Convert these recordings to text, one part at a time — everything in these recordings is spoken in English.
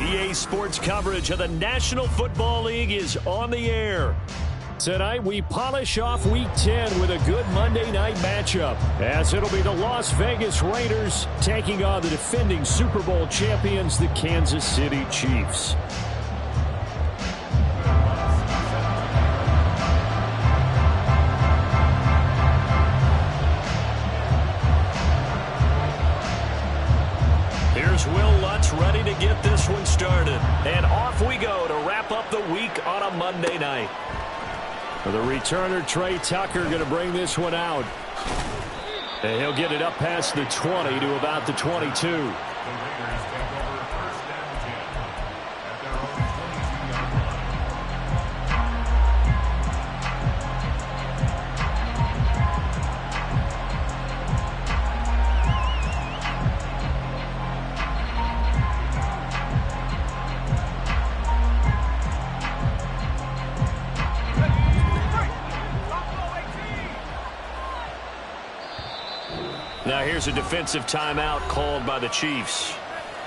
EA Sports coverage of the National Football League is on the air. Tonight, we polish off Week 10 with a good Monday night matchup, as it'll be the Las Vegas Raiders taking on the defending Super Bowl champions, the Kansas City Chiefs. Here's Will Lutz ready to get this one started. And off we go to wrap up the week on a Monday night. The returner, Trey Tucker, going to bring this one out. And he'll get it up past the 20 to about the 22. Now here's a defensive timeout called by the Chiefs.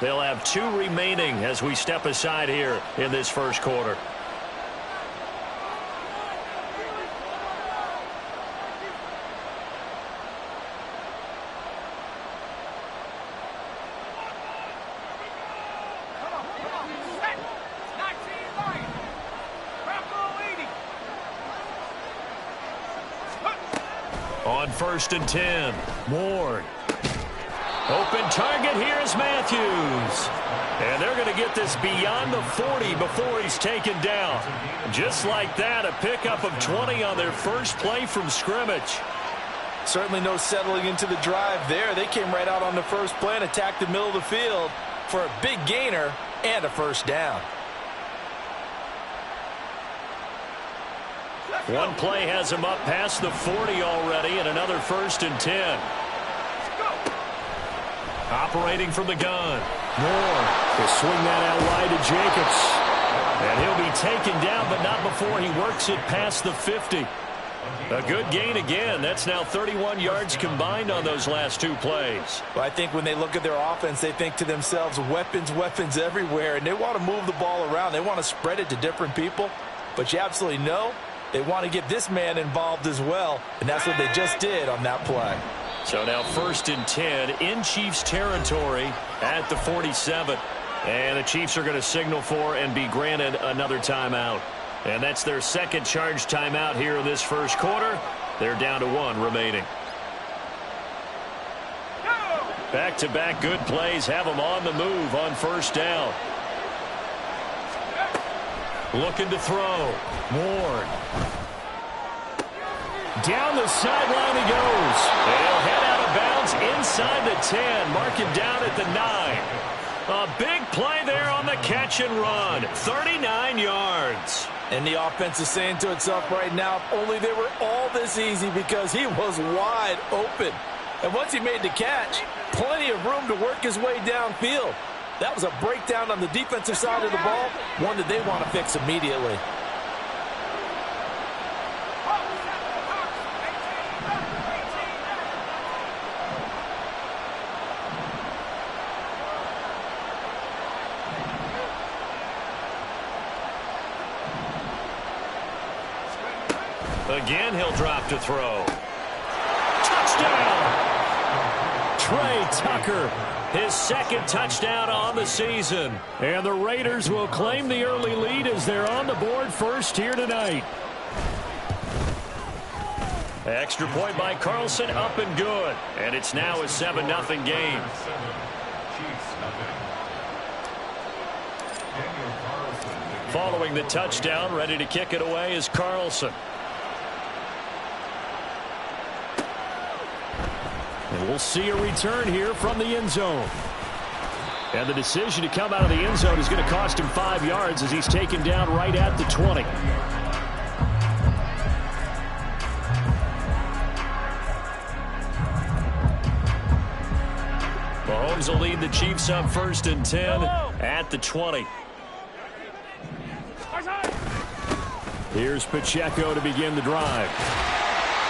They'll have 2 remaining as we step aside here in this first quarter. On 1st and 10, Ward. Open target, here's Matthews. And they're going to get this beyond the 40 before he's taken down. Just like that, a pickup of 20 on their first play from scrimmage. Certainly no settling into the drive there. They came right out on the first play and attacked the middle of the field for a big gainer and a first down. One play has him up past the 40 already, and another 1st and 10. Operating from the gun. Moore will swing that out wide to Jacobs. And he'll be taken down, but not before he works it past the 50. A good gain again. That's now 31 yards combined on those last 2 plays. Well, I think when they look at their offense, they think to themselves, weapons, weapons everywhere, and they want to move the ball around. They want to spread it to different people, but you absolutely know they want to get this man involved as well, and that's what they just did on that play. So now 1st and 10 in Chiefs territory at the 47. And the Chiefs are going to signal for and be granted another timeout. And that's their second charge timeout here in this first quarter. They're down to 1 remaining. Back-to-back good plays have them on the move on 1st down. Looking to throw. Ward. Down the sideline he goes. He'll head out of bounds inside the 10. Mark him down at the 9. A big play there on the catch and run. 39 yards. And the offense is saying to itself right now, if only they were all this easy, because he was wide open. And once he made the catch, plenty of room to work his way downfield. That was a breakdown on the defensive side of the ball, one that they want to fix immediately. Again, he'll drop to throw. Touchdown! Trey Tucker, his second touchdown on the season. And the Raiders will claim the early lead as they're on the board first here tonight. Extra point by Carlson, up and good. And it's now a 7-0 game. Following the touchdown, ready to kick it away is Carlson. And we'll see a return here from the end zone. And the decision to come out of the end zone is going to cost him 5 yards as he's taken down right at the 20. Mahomes will lead the Chiefs up 1st and 10 at the 20. Here's Pacheco to begin the drive.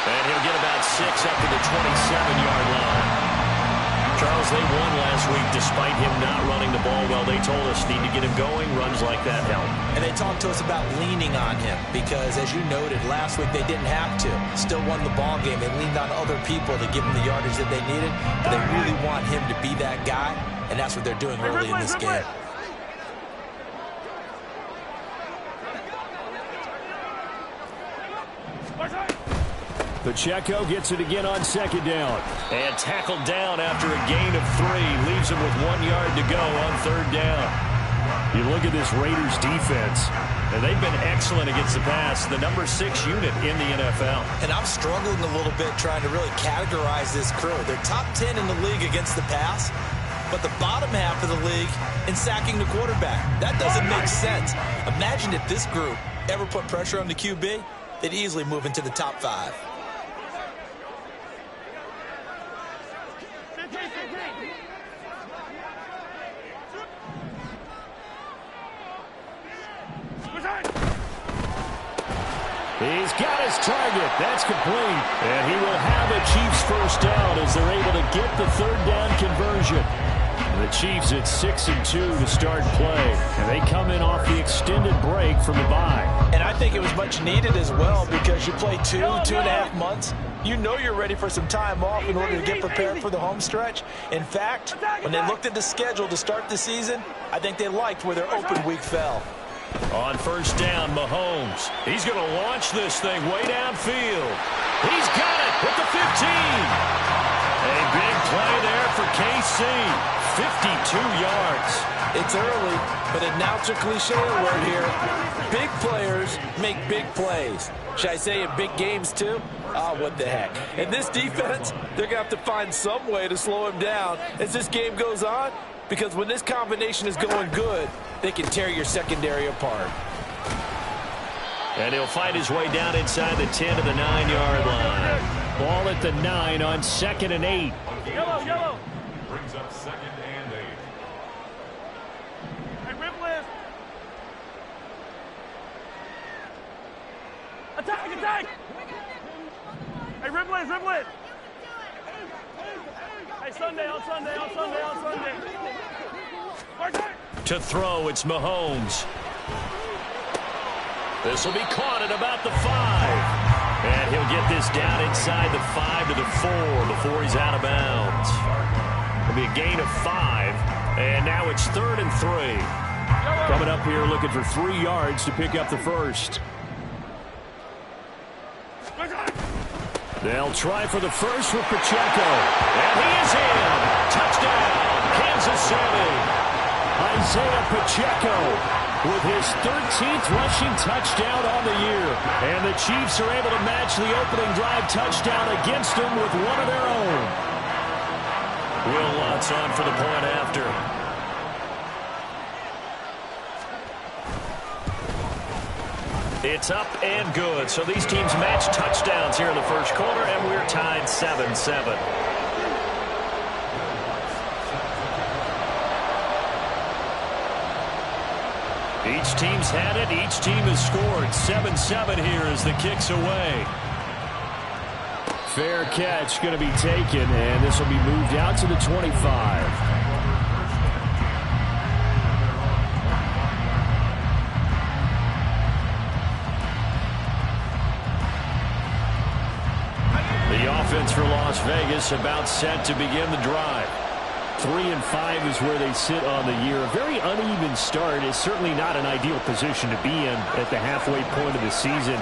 And he'll get about 6 up to the 27-yard line. Charles, they won last week despite him not running the ball well. They told us need to get him going. Runs like that help. And they talked to us about leaning on him because, as you noted, last week they didn't have to. Still won the ball game. They leaned on other people to give them the yardage that they needed. But they really want him to be that guy, and that's what they're doing early in this game. Pacheco gets it again on second down. And tackled down after a gain of 3. Leaves him with 1 yard to go on third down. You look at this Raiders defense, and they've been excellent against the pass. The number 6 unit in the NFL. And I'm struggling a little bit trying to really categorize this crew. They're top 10 in the league against the pass, but the bottom half of the league in sacking the quarterback. That doesn't make sense. Imagine if this group ever put pressure on the QB, they'd easily move into the top 5. He's got his target. That's complete. And he will have a Chiefs first down as they're able to get the third down conversion. The Chiefs at 6-2 to start play. And they come in off the extended break from the bye. And I think it was much needed as well because you play 2.5 months. You know you're ready for some time off in order to get prepared for the home stretch. In fact, when they looked at the schedule to start the season, I think they liked where their open week fell. On first down, Mahomes. He's going to launch this thing way downfield. He's got it at the 15. A big play there for KC. 52 yards. It's early, but a announcer cliche alert here. Big players make big plays. Should I say in big games too? What the heck. And this defense, they're going to have to find some way to slow him down as this game goes on. Because when this combination is going good, they can tear your secondary apart. And he'll find his way down inside the 10 to the 9-yard line. Ball at the 9 on 2nd and 8. Yellow. Brings up 2nd and 8. Hey, Ripley. Attack. Hey, Ripley. Hey, Sunday. To throw, it's Mahomes. This will be caught at about the 5. And he'll get this down inside the 5 to the 4 before he's out of bounds. It'll be a gain of 5. And now it's 3rd and 3. Coming up here looking for 3 yards to pick up the first. They'll try for the first with Pacheco. And he is in. Touchdown, Kansas City. Isaiah Pacheco with his 13th rushing touchdown on the year. And the Chiefs are able to match the opening drive touchdown against them with one of their own. Will Lutz on for the point after. It's up and good. So these teams match touchdowns here in the first quarter, and we're tied 7-7. Each team's had it. Each team has scored. 7-7 here as the kick's away. Fair catch going to be taken, and this will be moved out to the 25. The offense for Las Vegas about set to begin the drive. 3-5 is where they sit on the year. A very uneven start is certainly not an ideal position to be in at the halfway point of the season.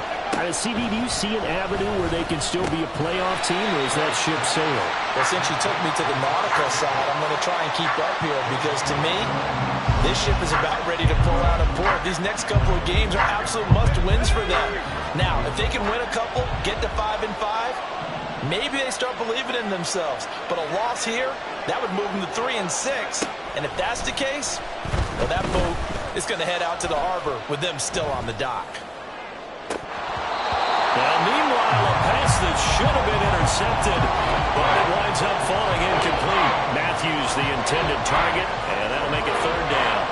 CD, do you see an avenue where they can still be a playoff team, or is that ship sailed? Well, since you took me to the nautical side, I'm going to try and keep up here because to me, this ship is about ready to pull out of port. These next couple of games are absolute must-wins for them. Now, if they can win a couple, get to 5-5, maybe they start believing in themselves. But a loss here, that would move them to 3-6. And if that's the case, well, that boat is going to head out to the harbor with them still on the dock. Well, meanwhile, a pass that should have been intercepted, but it winds up falling incomplete. Matthews, the intended target, and that'll make it 3rd down.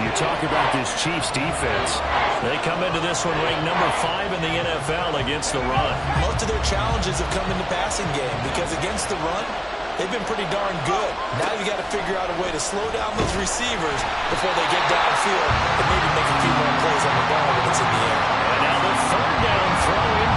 You talk about this Chiefs defense. They come into this one ranked number 5 in the NFL against the run. Most of their challenges have come in the passing game because against the run, they've been pretty darn good. Now you got to figure out a way to slow down those receivers before they get downfield and maybe make a few more plays on the ball when it's in the air. And now the third down throw in.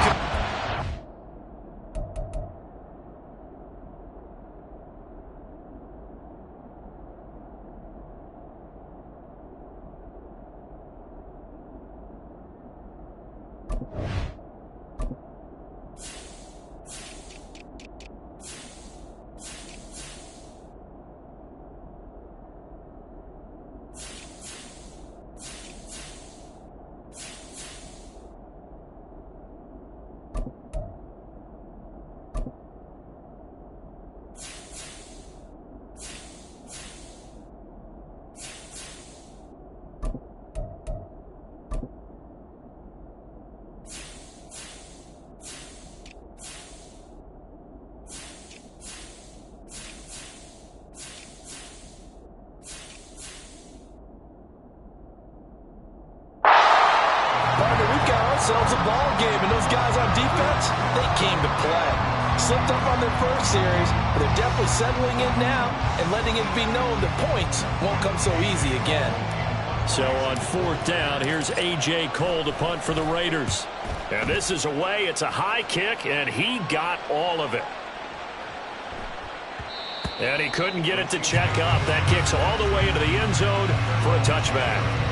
Themselves a ball game, and those guys on defense, they came to play. Slipped up on their first series, but they're definitely settling in now and letting it be known that points won't come so easy again. So on fourth down, here's A.J. Cole to punt for the Raiders. And this is away. It's a high kick, and he got all of it. And he couldn't get it to check up. That kicks all the way into the end zone for a touchback.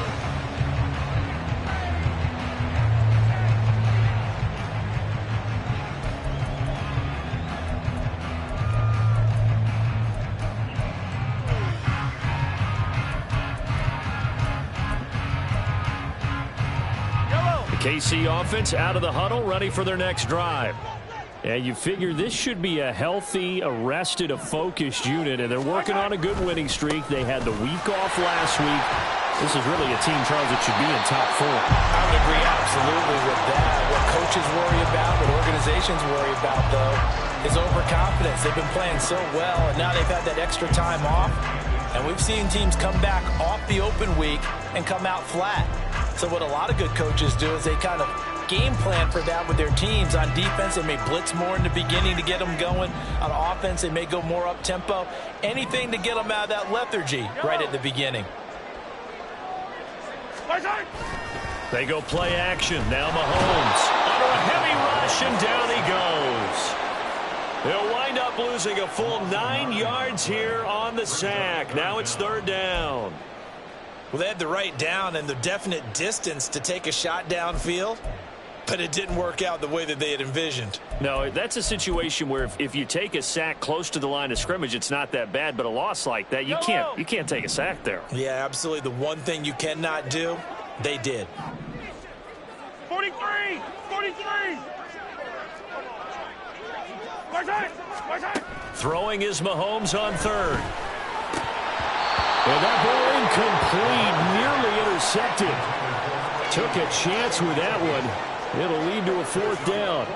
KC offense out of the huddle, ready for their next drive. And you figure this should be a healthy, arrested, a focused unit, and they're working on a good winning streak. They had the week off last week. This is really a team, Charles, that should be in top 4. I would agree absolutely with that. What coaches worry about, what organizations worry about, though, is overconfidence. They've been playing so well, and now they've had that extra time off. And we've seen teams come back off the open week and come out flat. So what a lot of good coaches do is they kind of game plan for that with their teams. On defense, they may blitz more in the beginning to get them going. On offense, they may go more up-tempo. Anything to get them out of that lethargy right at the beginning. They go play action. Now Mahomes under a heavy rush, and down he goes. They'll wind up losing a full 9 yards here on the sack. Now it's third down. Well, they had the right down and the definite distance to take a shot downfield, but it didn't work out the way that they had envisioned. No, that's a situation where if you take a sack close to the line of scrimmage, it's not that bad, but a loss like that, you can't take a sack there. Yeah, absolutely. The one thing you cannot do, they did. 43! 43! Throwing is Mahomes on third. And that ball incomplete, nearly intercepted. Took a chance with that one. It'll lead to a fourth down.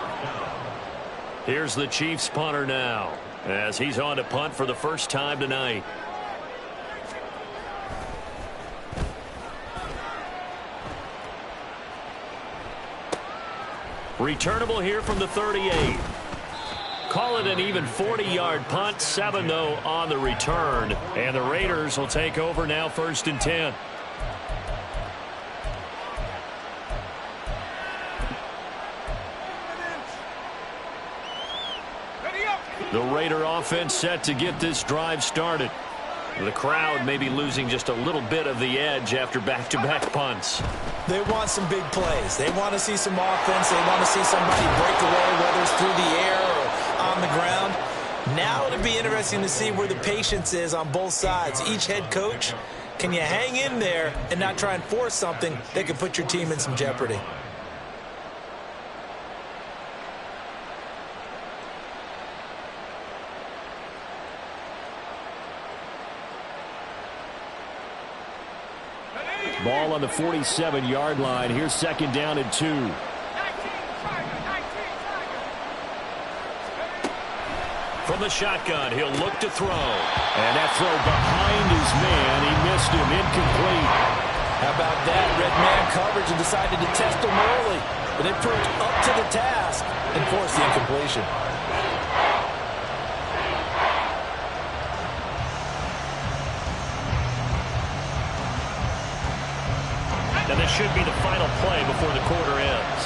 Here's the Chiefs punter now, as he's on to punt for the first time tonight. Returnable here from the 38. Call it an even 40-yard punt, 7 though on the return. And the Raiders will take over now, 1st and 10. The Raider offense set to get this drive started. The crowd may be losing just a little bit of the edge after back-to-back punts. They want some big plays. They want to see some offense. They want to see somebody break away, whether it's through the air or on the ground. Now it'll be interesting to see where the patience is on both sides. Each head coach, can you hang in there and not try and force something that could put your team in some jeopardy? Ball on the 47-yard line. Here's 2nd down and 2. From the shotgun, he'll look to throw. And that throw behind his man. He missed him. Incomplete. How about that? Red man coverage and decided to test him early. But it proved up to the task and forced the incompletion. should be the final play before the quarter ends.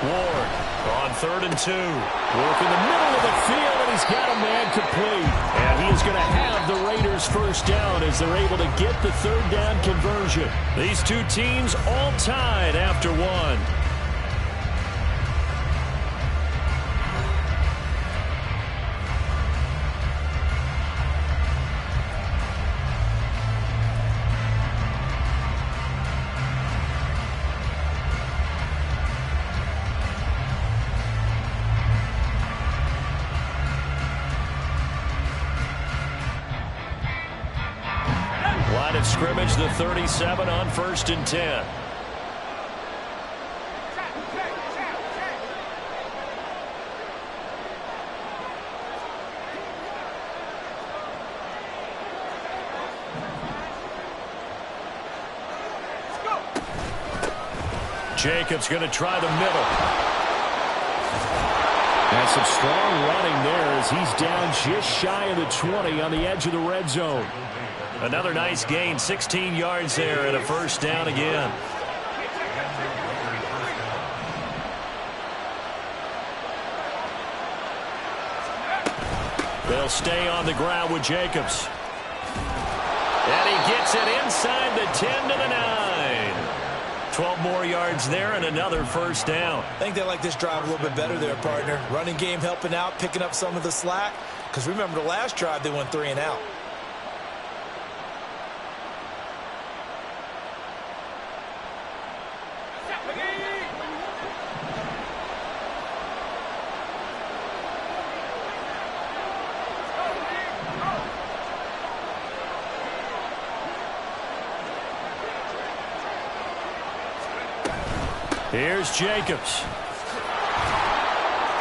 Ward on 3rd and 2. Work in the middle of the field, and he's got a man complete. And he is going to have the Raiders first down as they're able to get the 3rd down conversion. These two teams all tied after one. Line of scrimmage, the 37 on 1st and 10. Jacobs going to try the middle. And some strong running there as he's down just shy of the 20 on the edge of the red zone. Another nice gain, 16 yards there and a first down again. They'll stay on the ground with Jacobs. And he gets it inside the 10 to the 9. 12 more yards there and another first down. I think they like this drive a little bit better there, partner. Running game helping out, picking up some of the slack. Because remember the last drive, they went 3 and out. Here's Jacobs.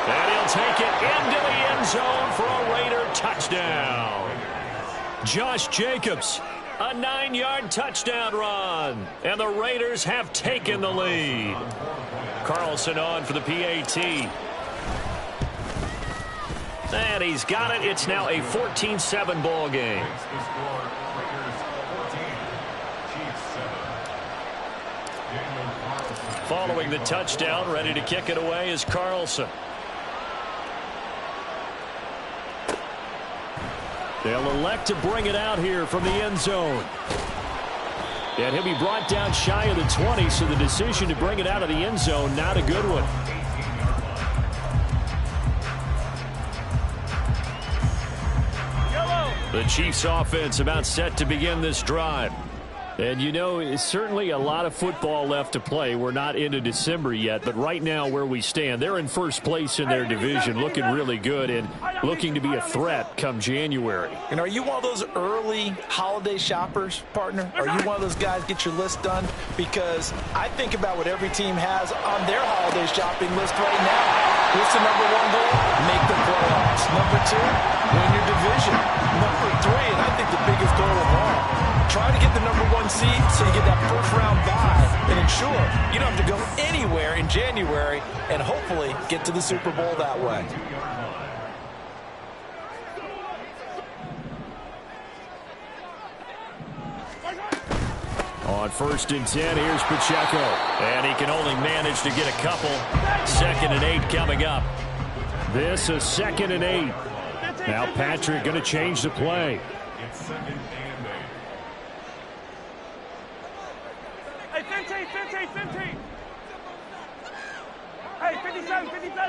And he'll take it into the end zone for a Raider touchdown. Josh Jacobs, a 9-yard touchdown run. And the Raiders have taken the lead. Carlson on for the PAT. And he's got it. It's now a 14-7 ball game. Following the touchdown, ready to kick it away is Carlson. They'll elect to bring it out here from the end zone. And he'll be brought down shy of the 20, so the decision to bring it out of the end zone, not a good one. The Chiefs offense about set to begin this drive. And, you know, it's certainly a lot of football left to play. We're not into December yet, but right now where we stand, they're in first place in their division, looking really good and looking to be a threat come January. And are you one of those early holiday shoppers, partner? Are you one of those guys get your list done? Because I think about what every team has on their holiday shopping list right now. What's the number 1 goal? Make the playoffs. Number 2, win your division. Number 3, and I think the biggest goal of all, try to get the number 1 seed so you get that first-round bye and ensure you don't have to go anywhere in January and hopefully get to the Super Bowl that way. On 1st and 10, here's Pacheco. And he can only manage to get a couple. 2nd and 8 coming up. This is 2nd and 8. Now Patrick going to change the play. It's 2nd and 8. Hey, 15. Hey, 57. 15.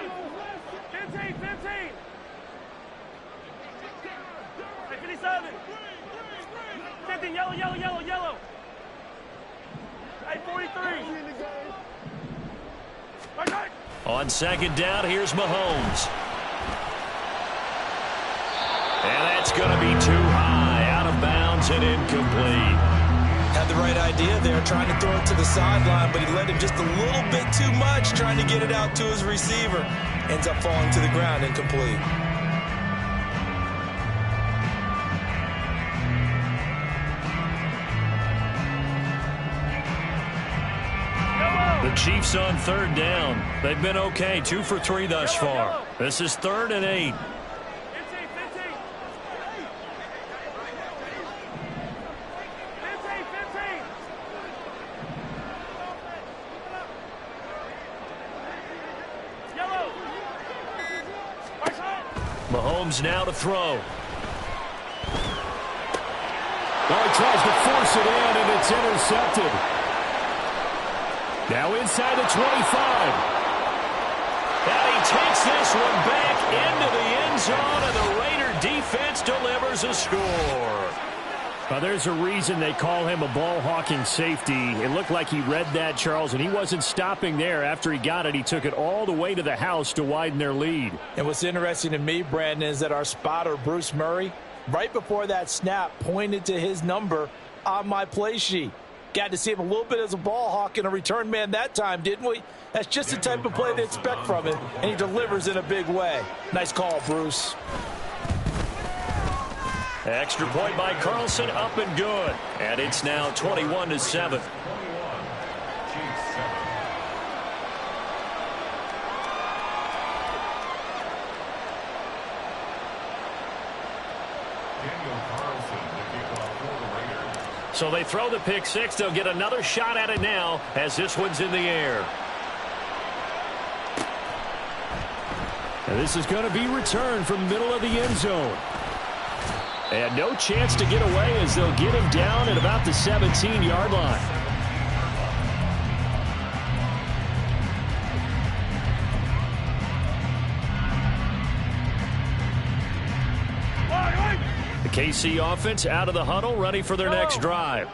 Hey, 57. 15, yellow. Hey, 43. On 2nd down, here's Mahomes. And that's going to be too high, out of bounds and incomplete. Had the right idea there, trying to throw it to the sideline, but he led him just a little bit too much, trying to get it out to his receiver. Ends up falling to the ground, incomplete. The Chiefs on third down. They've been okay, 2 for 3 thus far. This is 3rd and 8. 15. Yellow. Right side. Mahomes now to throw. Oh, he tries to force it in, and it's intercepted. Now inside the 25. And he takes this one back into the end zone, and the Raider defense delivers a score. There's a reason they call him a ball-hawking safety. It looked like he read that, Charles, and he wasn't stopping there. After he got it, he took it all the way to the house to widen their lead. And what's interesting to me, Brandon, is that our spotter, Bruce Murray, right before that snap, pointed to his number on my play sheet. Got to see him a little bit as a ball hawk and a return man that time, didn't we? That's just the type of play they expect from him, and he delivers in a big way. Nice call, Bruce. Extra point by Carlson, up and good. And it's now 21-7. So they throw the pick six. They'll get another shot at it now as this one's in the air. And this is going to be returned from middle of the end zone. And no chance to get away as they'll get him down at about the 17-yard line. The KC offense out of the huddle, ready for their next drive.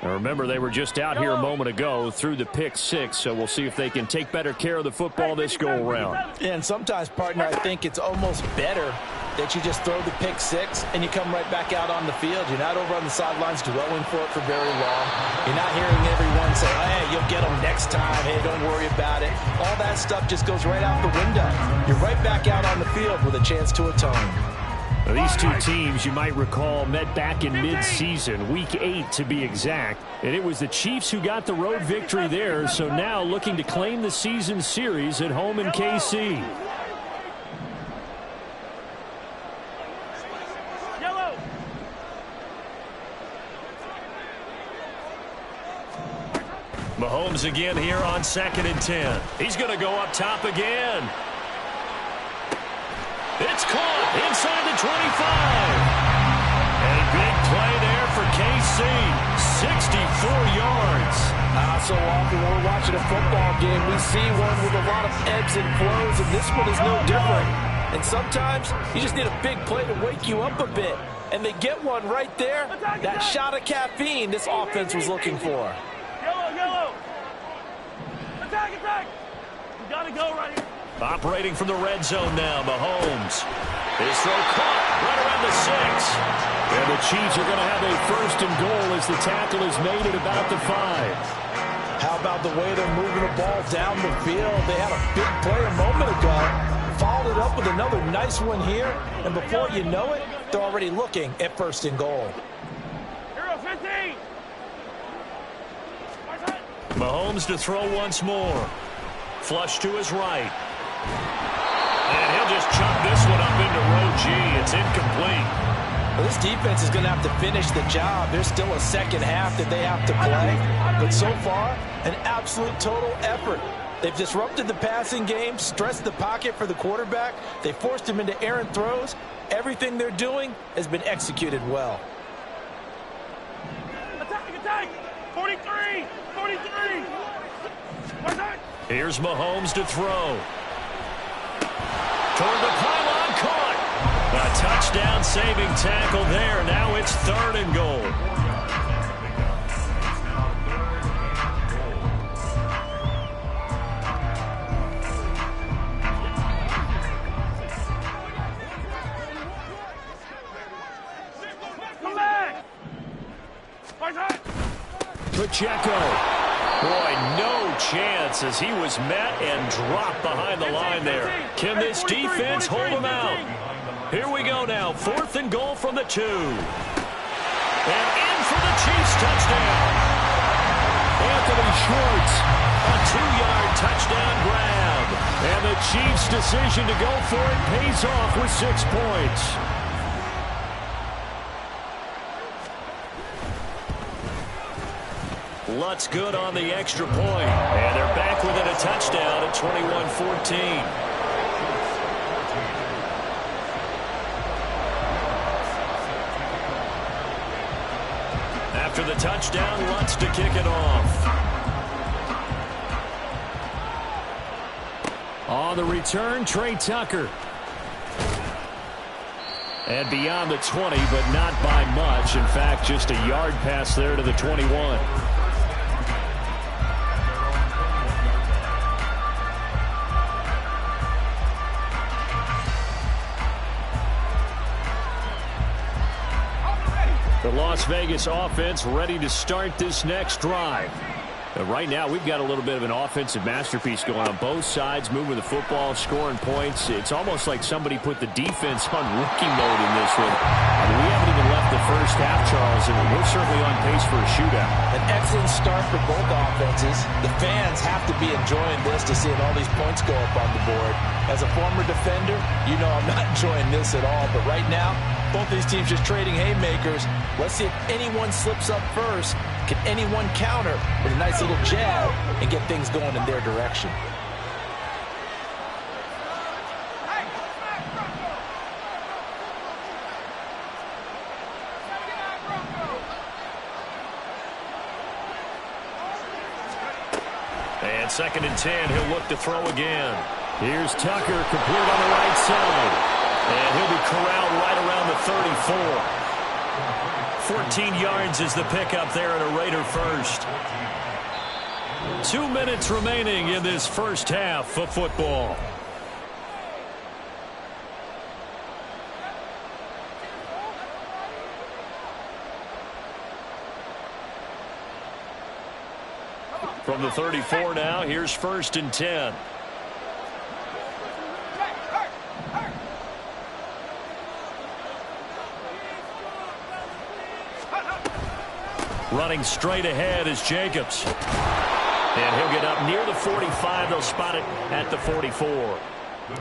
Now remember, they were just out here a moment ago through the pick six, so we'll see if they can take better care of the football this go-around. And sometimes, partner, I think it's almost better that you just throw the pick six and you come right back out on the field. You're not over on the sidelines dwelling for it for very long. You're not hearing everyone say, hey, you'll get them next time. Hey, don't worry about it. All that stuff just goes right out the window. You're right back out on the field with a chance to atone. Now, these two teams, you might recall, met back in mid-season, week 8 to be exact. And it was the Chiefs who got the road victory there, so now looking to claim the season series at home in KC. Mahomes again here on 2nd and 10. He's going to go up top again. It's caught inside the 25. And a big play there for KC. 64 yards. So often when we're watching a football game, we see one with a lot of ebbs and flows, and this one is no different. And sometimes you just need a big play to wake you up a bit. And they get one right there. That shot of caffeine this offense was looking for. Yellow. Attack. You got to go right here. Operating from the red zone now, Mahomes. His throw caught right around the 6. And the Chiefs are going to have a 1st and goal as the tackle is made at about the 5. How about the way they're moving the ball down the field? They had a big play a moment ago. Followed it up with another nice one here. And before you know it, they're already looking at 1st and goal. Hero 15. Mahomes to throw once more. Flush to his right. And he'll just chuck this one up into row G. It's incomplete. Well, this defense is going to have to finish the job. There's still a second half that they have to play. But so far, an absolute total effort. They've disrupted the passing game, stressed the pocket for the quarterback. They forced him into errant throws. Everything they're doing has been executed well. Attack. 43. Here's Mahomes to throw. Toward the pylon, caught. A touchdown saving tackle there. Now it's 3rd and goal. Come back. Pacheco. Boy, no chance as he was met and dropped behind the line there. Can this defense hold him out? Here we go now. 4th and goal from the 2. And in for the Chiefs touchdown. Anthony Schwartz A 2-yard touchdown grab. And the Chiefs' decision to go for it pays off with 6 points. Lutz good on the extra point. And they're back within a touchdown at 21-14. After the touchdown, Lutz to kick it off. On the return, Trey Tucker. And beyond the 20, but not by much. In fact, just a yard pass there to the 21. The Las Vegas offense ready to start this next drive. Right now, we've got a little bit of an offensive masterpiece going on both sides, moving the football, scoring points. It's almost like somebody put the defense on rookie mode in this one. I mean, we haven't even left the first half, Charles, and we're certainly on pace for a shootout. An excellent start for both offenses. The fans have to be enjoying this to see all these points go up on the board. As a former defender, you know I'm not enjoying this at all. But right now, both these teams just trading haymakers. Let's see if anyone slips up first. Can anyone counter with a nice little jab and get things going in their direction? And 2nd and 10, he'll look to throw again. Here's Tucker, complete on the right side. And he'll be corralled right around the 34. 14 yards is the pickup there at a Raider first. 2 minutes remaining in this first half of football. From the 34 now, here's 1st and 10. Running straight ahead is Jacobs. And he'll get up near the 45. They'll spot it at the 44.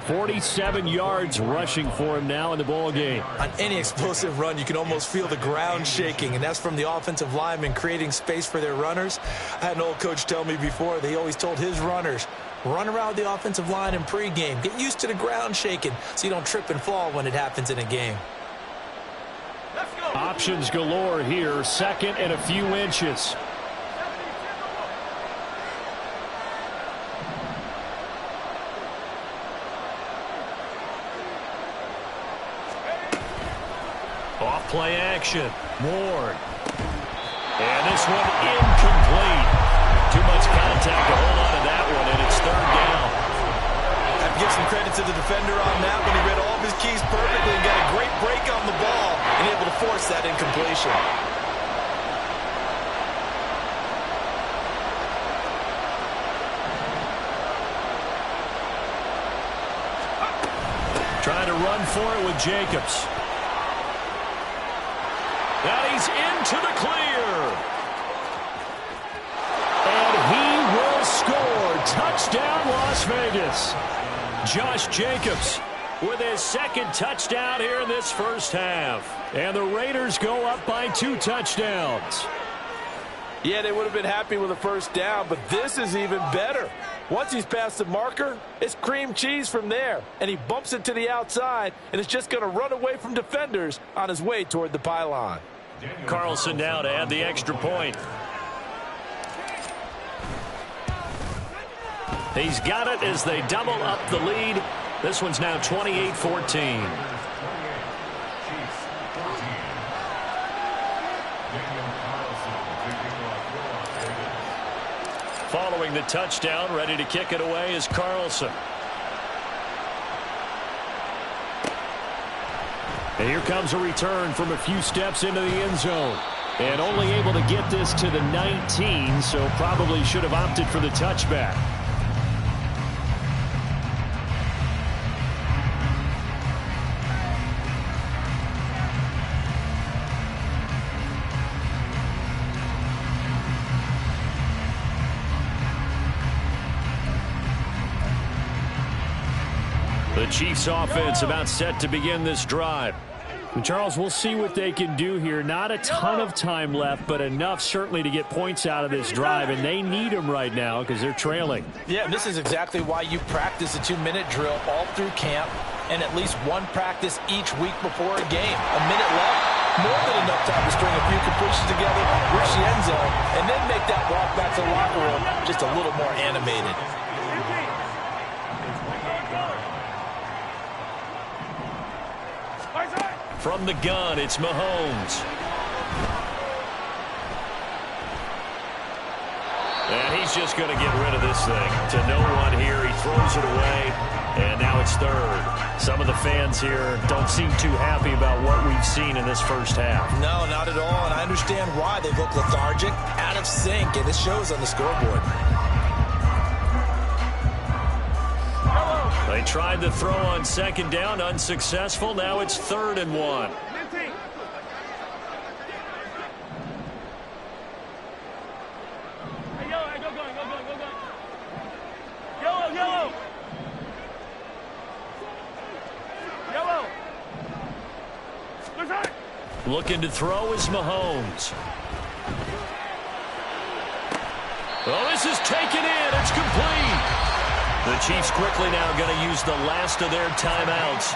47 yards rushing for him now in the ball game. On any explosive run, you can almost feel the ground shaking, and that's from the offensive linemen creating space for their runners. I had an old coach tell me before, they always told his runners, run around the offensive line in pregame. Get used to the ground shaking so you don't trip and fall when it happens in a game. Options galore here. 2nd and a few inches. Off play action. Ward. And this one incomplete. Too much contact to hold on to that one, and it's 3rd down. I give some credit to the defender on that one. He read all of his keys perfectly and got a great break on the ball and able to force that incompletion. Trying to run for it with Jacobs. And he's into the clear. And he will score. Touchdown, Las Vegas. Josh Jacobs with his 2nd touchdown here in this first half. And the Raiders go up by 2 touchdowns. Yeah, they would have been happy with a first down, but this is even better. Once he's past the marker, it's cream cheese from there. And he bumps it to the outside, and it's just going to run away from defenders on his way toward the pylon. Carlson now to add the extra point. He's got it as they double up the lead. This one's now 28-14. Following the touchdown, ready to kick it away is Carlson. And here comes a return from a few steps into the end zone. And only able to get this to the 19, so probably should have opted for the touchback. The Chiefs offense about set to begin this drive. And Charles, we'll see what they can do here. Not a ton of time left, but enough certainly to get points out of this drive, and they need them right now because they're trailing. Yeah, this is exactly why you practice a 2-minute drill all through camp and at least one practice each week before a game. A minute left, more than enough time to string a few completions together, reach the end zone, and then make that walk back to the locker room just a little more animated. From the gun, it's Mahomes. And he's just going to get rid of this thing. To no one here. He throws it away. And now it's third. Some of the fans here don't seem too happy about what we've seen in this first half. No, not at all. And I understand why. They look lethargic, out of sync, and it shows on the scoreboard. They tried to throw on second down, unsuccessful. Now it's 3rd and 1. Looking to throw is Mahomes. Oh, this is taken in. It's complete. The Chiefs quickly now going to use the last of their timeouts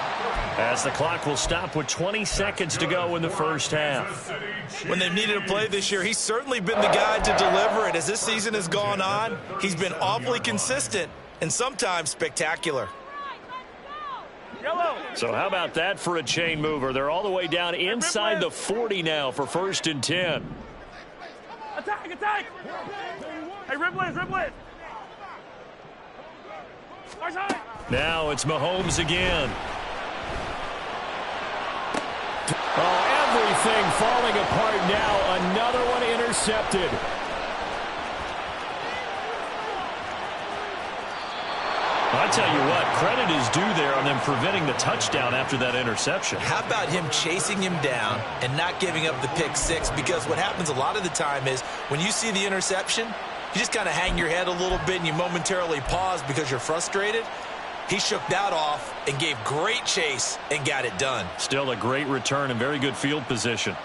as the clock will stop with 20 seconds to go in the first half. When they've needed a play this year, he's certainly been the guy to deliver it. As this season has gone on, he's been awfully consistent and sometimes spectacular. So how about that for a chain mover? They're all the way down inside the 40 now for 1st and 10. Attack, attack! Hey, Ripley. Now it's Mahomes again. Oh, everything falling apart now. Another one intercepted. I'll tell you what, credit is due there on them preventing the touchdown after that interception. How about him chasing him down and not giving up the pick six? Because what happens a lot of the time is when you see the interception, you just kind of hang your head a little bit and you momentarily pause because you're frustrated. He shook that off and gave great chase and got it done. Still a great return and very good field position.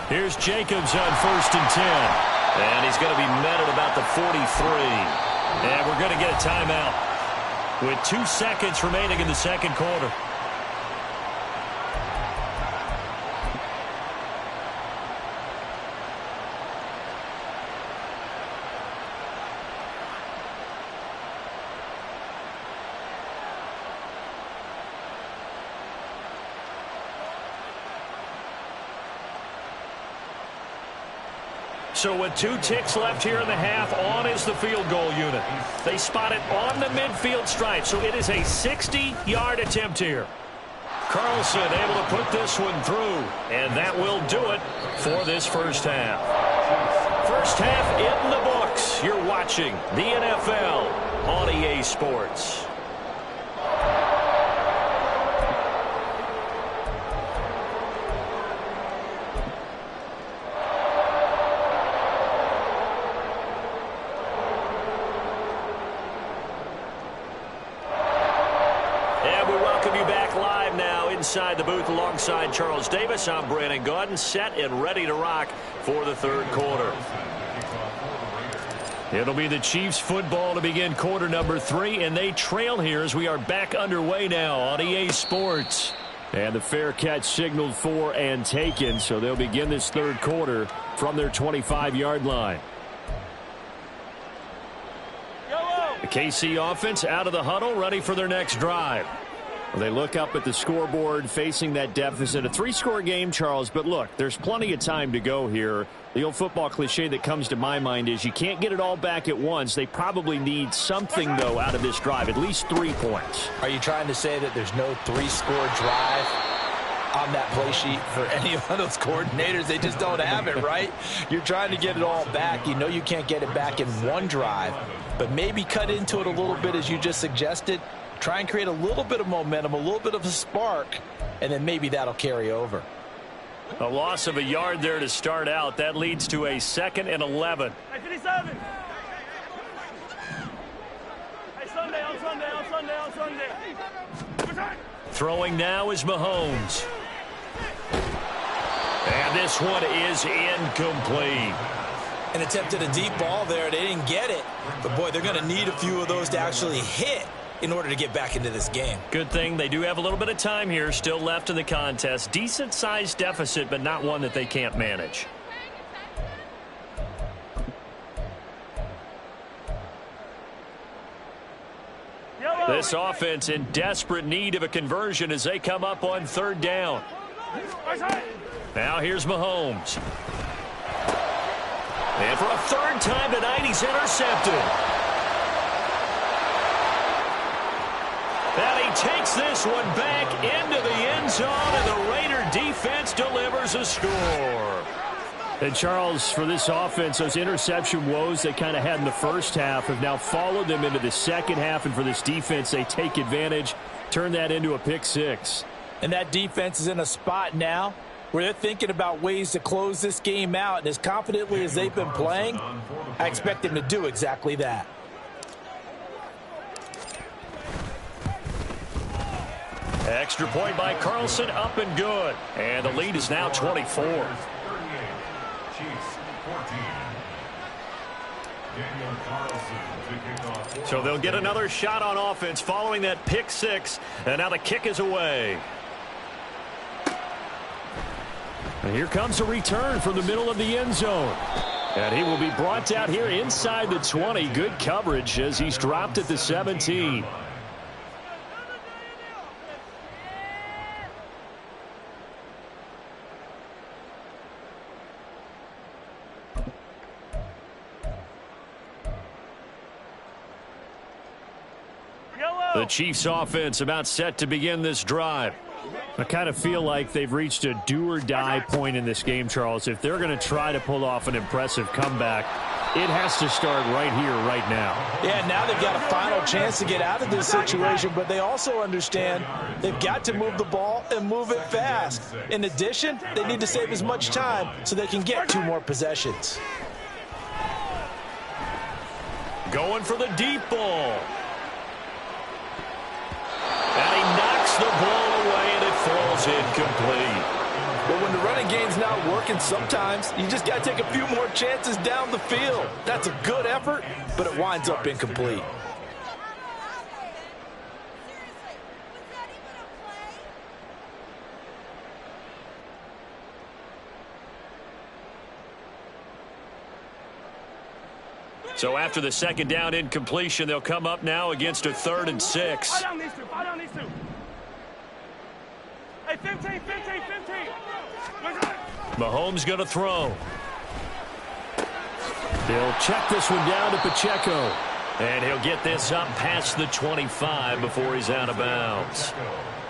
Here's Jacobs on 1st and 10. And he's going to be met at about the 43. And we're going to get a timeout with 2 seconds remaining in the second quarter. So with 2 ticks left here in the half, on is the field goal unit. They spot it on the midfield stripe, so it is a 60-yard attempt here. Carlson able to put this one through, and that will do it for this first half. First half in the books. You're watching the NFL on EA Sports. Inside the booth alongside Charles Davis, I'm Brandon Gaudin, set and ready to rock for the third quarter. It'll be the Chiefs football to begin quarter number 3, and they trail here as we are back underway now on EA Sports. And the fair catch signaled for and taken, so they'll begin this third quarter from their 25-yard line. The KC offense out of the huddle, ready for their next drive. Well, they look up at the scoreboard facing that deficit. A 3-score game, Charles, but look, there's plenty of time to go here. The old football cliche that comes to my mind is you can't get it all back at once. They probably need something, though, out of this drive, at least 3 points. Are you trying to say that there's no 3-score drive on that play sheet for any of those coordinators? They just don't have it, right? You're trying to get it all back. You know you can't get it back in one drive, but maybe cut into it a little bit as you just suggested. Try and create a little bit of momentum, a little bit of a spark, and then maybe that'll carry over. A loss of a yard there to start out. That leads to a 2nd and 11. Hey, 57. Hey, Sunday, on Sunday, on Sunday, on Sunday. Throwing now is Mahomes. And this one is incomplete. An attempt at a deep ball there. They didn't get it. But, boy, they're going to need a few of those to actually hit in order to get back into this game. Good thing they do have a little bit of time here still left in the contest. Decent-sized deficit, but not one that they can't manage. This offense in desperate need of a conversion as they come up on 3rd down. Now here's Mahomes. And for a 3rd time tonight, he's intercepted. And he takes this one back into the end zone, and the Raider defense delivers a score. And, Charles, for this offense, those interception woes they kind of had in the first half have now followed them into the second half, and for this defense, they take advantage, turn that into a pick 6. And that defense is in a spot now where they're thinking about ways to close this game out, and as confidently as they've been playing, I expect them to do exactly that. Extra point by Carlson, up and good. And the lead is now 24. 38. Chiefs 14. Daniel Carlson to kick off. So they'll get another shot on offense following that pick 6. And now the kick is away. And here comes a return from the middle of the end zone. And he will be brought down here inside the 20. Good coverage as he's dropped at the 17. The Chiefs offense about set to begin this drive. I kind of feel like they've reached a do-or-die point in this game, Charles. If they're going to try to pull off an impressive comeback, it has to start right here, right now. Yeah, now they've got a final chance to get out of this situation, but they also understand they've got to move the ball and move it fast. In addition, they need to save as much time so they can get 2 more possessions. Going for the deep ball. And he knocks the ball away, and it falls incomplete. But when the running game's not working, sometimes you just got to take a few more chances down the field. That's a good effort, but it winds up incomplete. So after the 2nd down incompletion, they'll come up now against a 3rd and 6. Fire down these two. Fire down these two. Hey, 15. Mahomes going to throw. He'll check this one down to Pacheco. And he'll get this up past the 25 before he's out of bounds.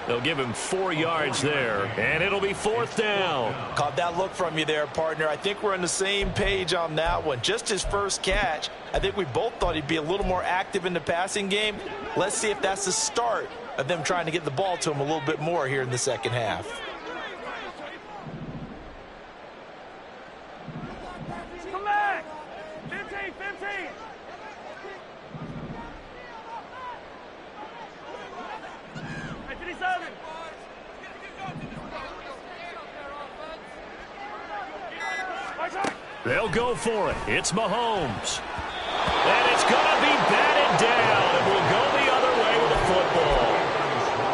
They'll give him 4 yards there, and it'll be 4th down. Caught that look from you there, partner. I think we're on the same page on that one. Just his first catch, I think we both thought he'd be a little more active in the passing game. Let's see if that's the start of them trying to get the ball to him a little bit more here in the second half. Come back. 15. Hey, 57. They'll go for it. It's Mahomes. And it's going to be batted down, and will go the other way with the football.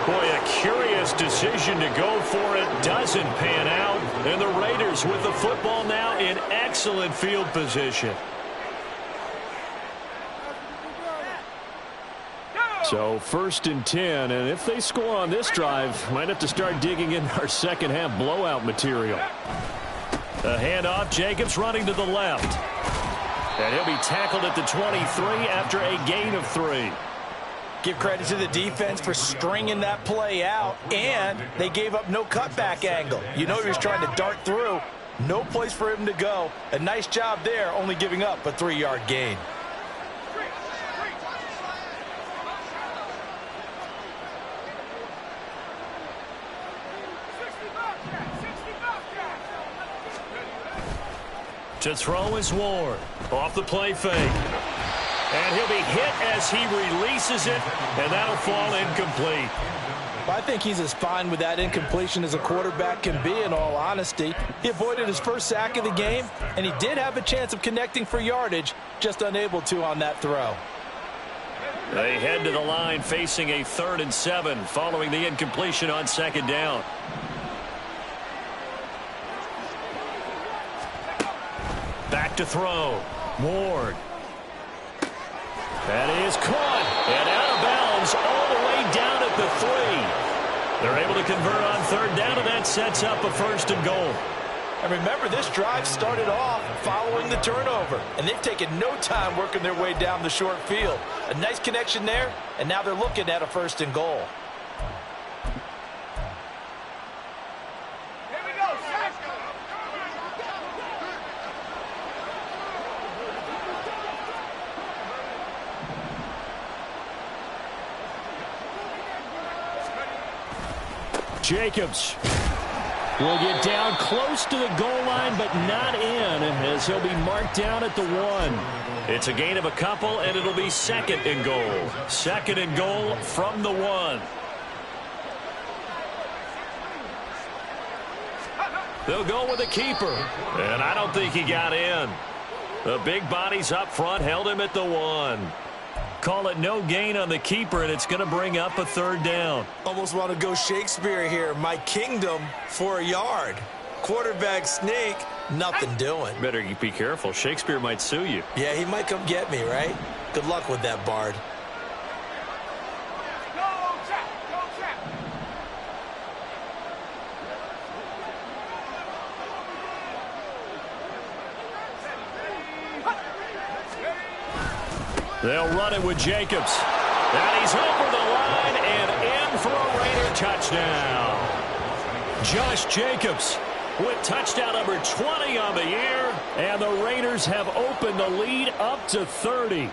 Boy, a curious decision to go for it. Doesn't pan out. And the Raiders with the football now in excellent field position. So 1st and 10, and if they score on this drive, might have to start digging in our second half blowout material. A handoff, Jacobs running to the left. And he'll be tackled at the 23 after a gain of 3. Give credit to the defense for stringing that play out, and they gave up no cutback angle. You know he was trying to dart through. No place for him to go. A nice job there, only giving up a 3-yard gain. To throw is Ward. Off the play fake. And he'll be hit as he releases it, and that'll fall incomplete. I think he's as fine with that incompletion as a quarterback can be, in all honesty. He avoided his first sack of the game, and he did have a chance of connecting for yardage, just unable to on that throw. They head to the line facing a 3rd and 7 following the incompletion on 2nd down. Back to throw. Ward. That is caught and out of bounds all the way down at the 3. They're able to convert on 3rd down, and that sets up a 1st and goal. And remember, this drive started off following the turnover, and they've taken no time working their way down the short field. A nice connection there, and now they're looking at a 1st and goal. Here we go, set. Jacobs will get down close to the goal line, but not in, as he'll be marked down at the 1. It's a gain of a couple, and it'll be 2nd and goal. 2nd and goal from the 1. They'll go with the keeper, and I don't think he got in. The big bodies up front held him at the 1. Call it no gain on the keeper, and it's going to bring up a 3rd down. Almost want to go Shakespeare here. My kingdom for a yard. Quarterback sneak, nothing doing. Better be careful. Shakespeare might sue you. Yeah, he might come get me, right? Good luck with that, Bard. Go, check, go, check. They'll run it with Jacobs. And he's over the line and in for a Raider touchdown. Josh Jacobs with touchdown number 20 on the year. And the Raiders have opened the lead up to 30.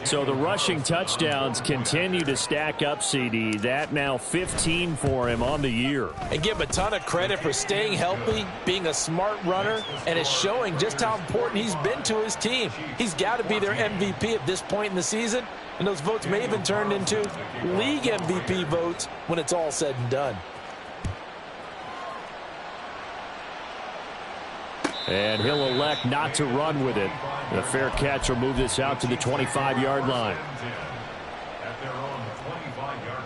So the rushing touchdowns continue to stack up, CD. That now 15 for him on the year. And give him a ton of credit for staying healthy, being a smart runner, and it's showing just how important he's been to his team. He's got to be their MVP at this point in the season, and those votes may even turn into league MVP votes when it's all said and done. And he'll elect not to run with it. The fair catch will move this out to the 25-yard line. At their own 25-yard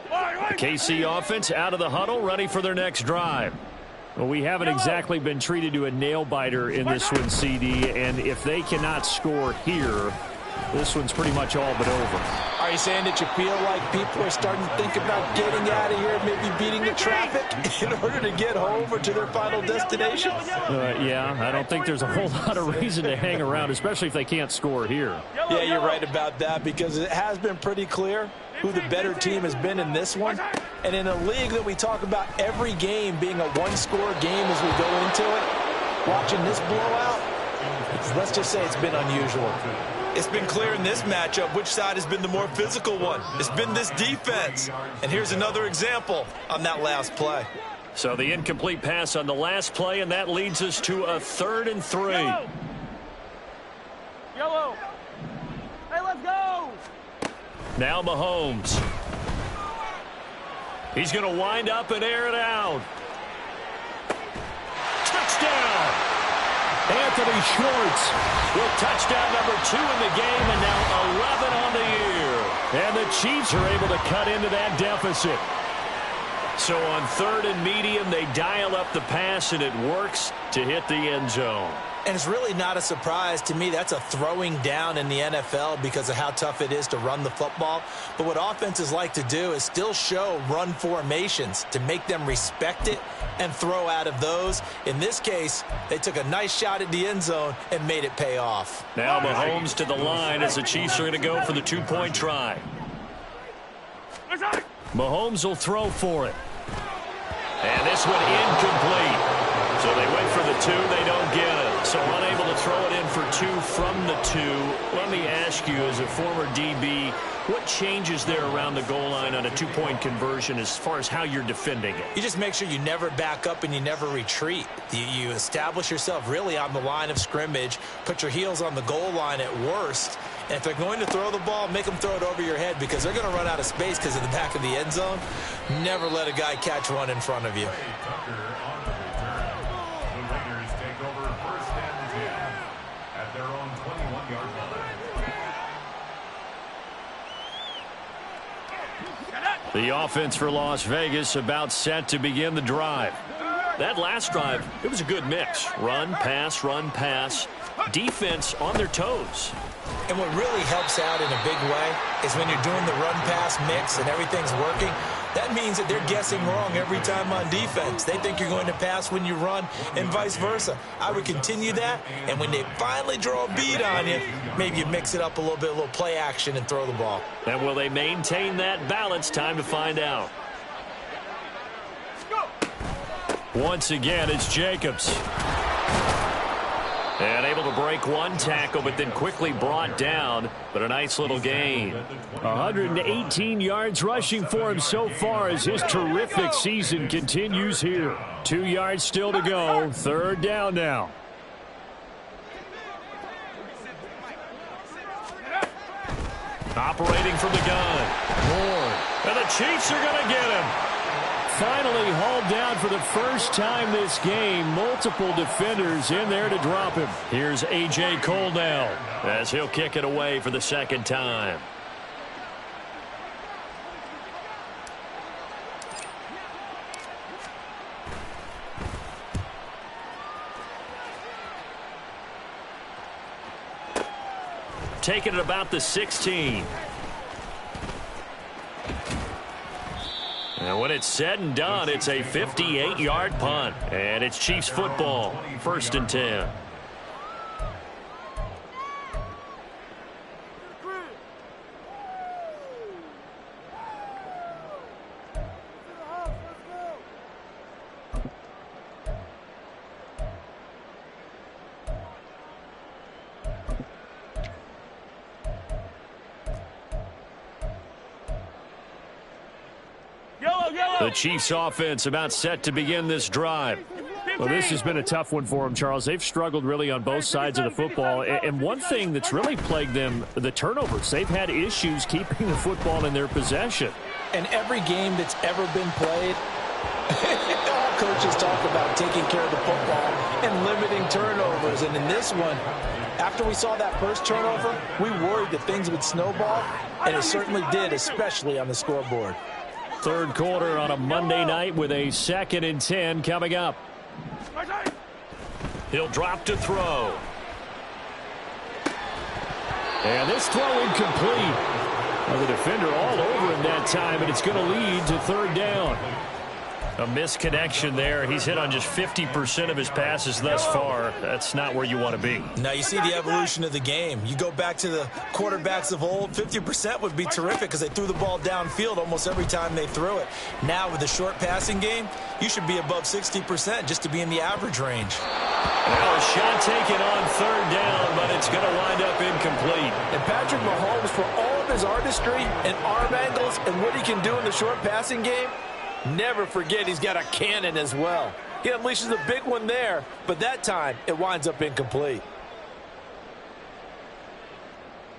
line. The KC offense out of the huddle, ready for their next drive. Well, we haven't exactly been treated to a nail-biter in this one, CD, and if they cannot score here, this one's pretty much all but over. Are you saying that you feel like people are starting to think about getting out of here, maybe beating the traffic in order to get home or to their final destination? Yeah, I don't think there's a whole lot of reason to hang around, especially if they can't score here. Yeah, you're right about that, because it has been pretty clear who the better team has been in this one. And in a league that we talk about every game being a one-score game as we go into it, watching this blowout, let's just say it's been unusual. It's been clear in this matchup which side has been the more physical one. It's been this defense. And here's another example on that last play. So the incomplete pass on the last play, and that leads us to a 3rd and 3. Yellow. Hey, let's go. Now Mahomes. He's going to wind up and air it out. Touchdown! Anthony Schwartz with touchdown number 2 in the game, and now 11 on the year. And the Chiefs are able to cut into that deficit. So on 3rd and medium, they dial up the pass, and it works to hit the end zone. And it's really not a surprise to me. That's a throwing down in the NFL because of how tough it is to run the football. But what offenses like to do is still show run formations to make them respect it and throw out of those. In this case, they took a nice shot at the end zone and made it pay off. Now Mahomes to the line as the Chiefs are going to go for the 2-point try. Mahomes will throw for it. And this one incomplete. So they went for the 2. They don't get it. So unable to throw it in for 2 from the 2. Let me ask you, as a former DB, what changes there around the goal line on a 2-point conversion as far as how you're defending it? You just make sure you never back up and you never retreat. You establish yourself really on the line of scrimmage, put your heels on the goal line at worst, and if they're going to throw the ball, make them throw it over your head because they're going to run out of space because of the back of the end zone. Never let a guy catch one in front of you. Tucker on the return. The Raiders take over 1st and 10 at their own 21-yard line. The offense for Las Vegas about set to begin the drive. That last drive, it was a good mix. Run, pass, defense on their toes. And what really helps out in a big way is when you're doing the run-pass mix and everything's working, that means that they're guessing wrong every time on defense. They think you're going to pass when you run and vice versa. I would continue that, and when they finally draw a bead on you, maybe you mix it up a little play action and throw the ball. And will they maintain that balance? Time to find out. Once again, it's Jacobs. And able to break one tackle, but then quickly brought down. But a nice little gain. 118 yards rushing for him so far as his terrific season continues here. 2 yards still to go. 3rd down now. Operating from the gun. Moore. And the Chiefs are going to get him. Finally hauled down for the first time this game. Multiple defenders in there to drop him. Here's A.J. Cole now as he'll kick it away for the 2nd time. Taking it about the 16. And when it's said and done, it's a 58-yard punt. And it's Chiefs football, 1st and 10. The Chiefs offense about set to begin this drive. Well, this has been a tough one for them, Charles. They've struggled really on both sides of the football. And one thing that's really plagued them, the turnovers. They've had issues keeping the football in their possession. And every game that's ever been played, all coaches talk about taking care of the football and limiting turnovers. And in this one, after we saw that first turnover, we worried that things would snowball, and it certainly did, especially on the scoreboard. 3rd quarter on a Monday night with a 2nd and 10 coming up. He'll drop to throw. And this throw incomplete. Well, the defender all over him that time, and it's going to lead to 3rd down. A misconnection there. He's hit on just 50% of his passes thus far. That's not where you want to be. Now you see the evolution of the game. You go back to the quarterbacks of old, 50% would be terrific because they threw the ball downfield almost every time they threw it. Now with the short passing game, you should be above 60% just to be in the average range. Well, a shot taken on 3rd down, but it's going to wind up incomplete. And Patrick Mahomes, for all of his artistry and arm angles and what he can do in the short passing game, never forget he's got a cannon as well. He unleashes a big one there, but that time it winds up incomplete.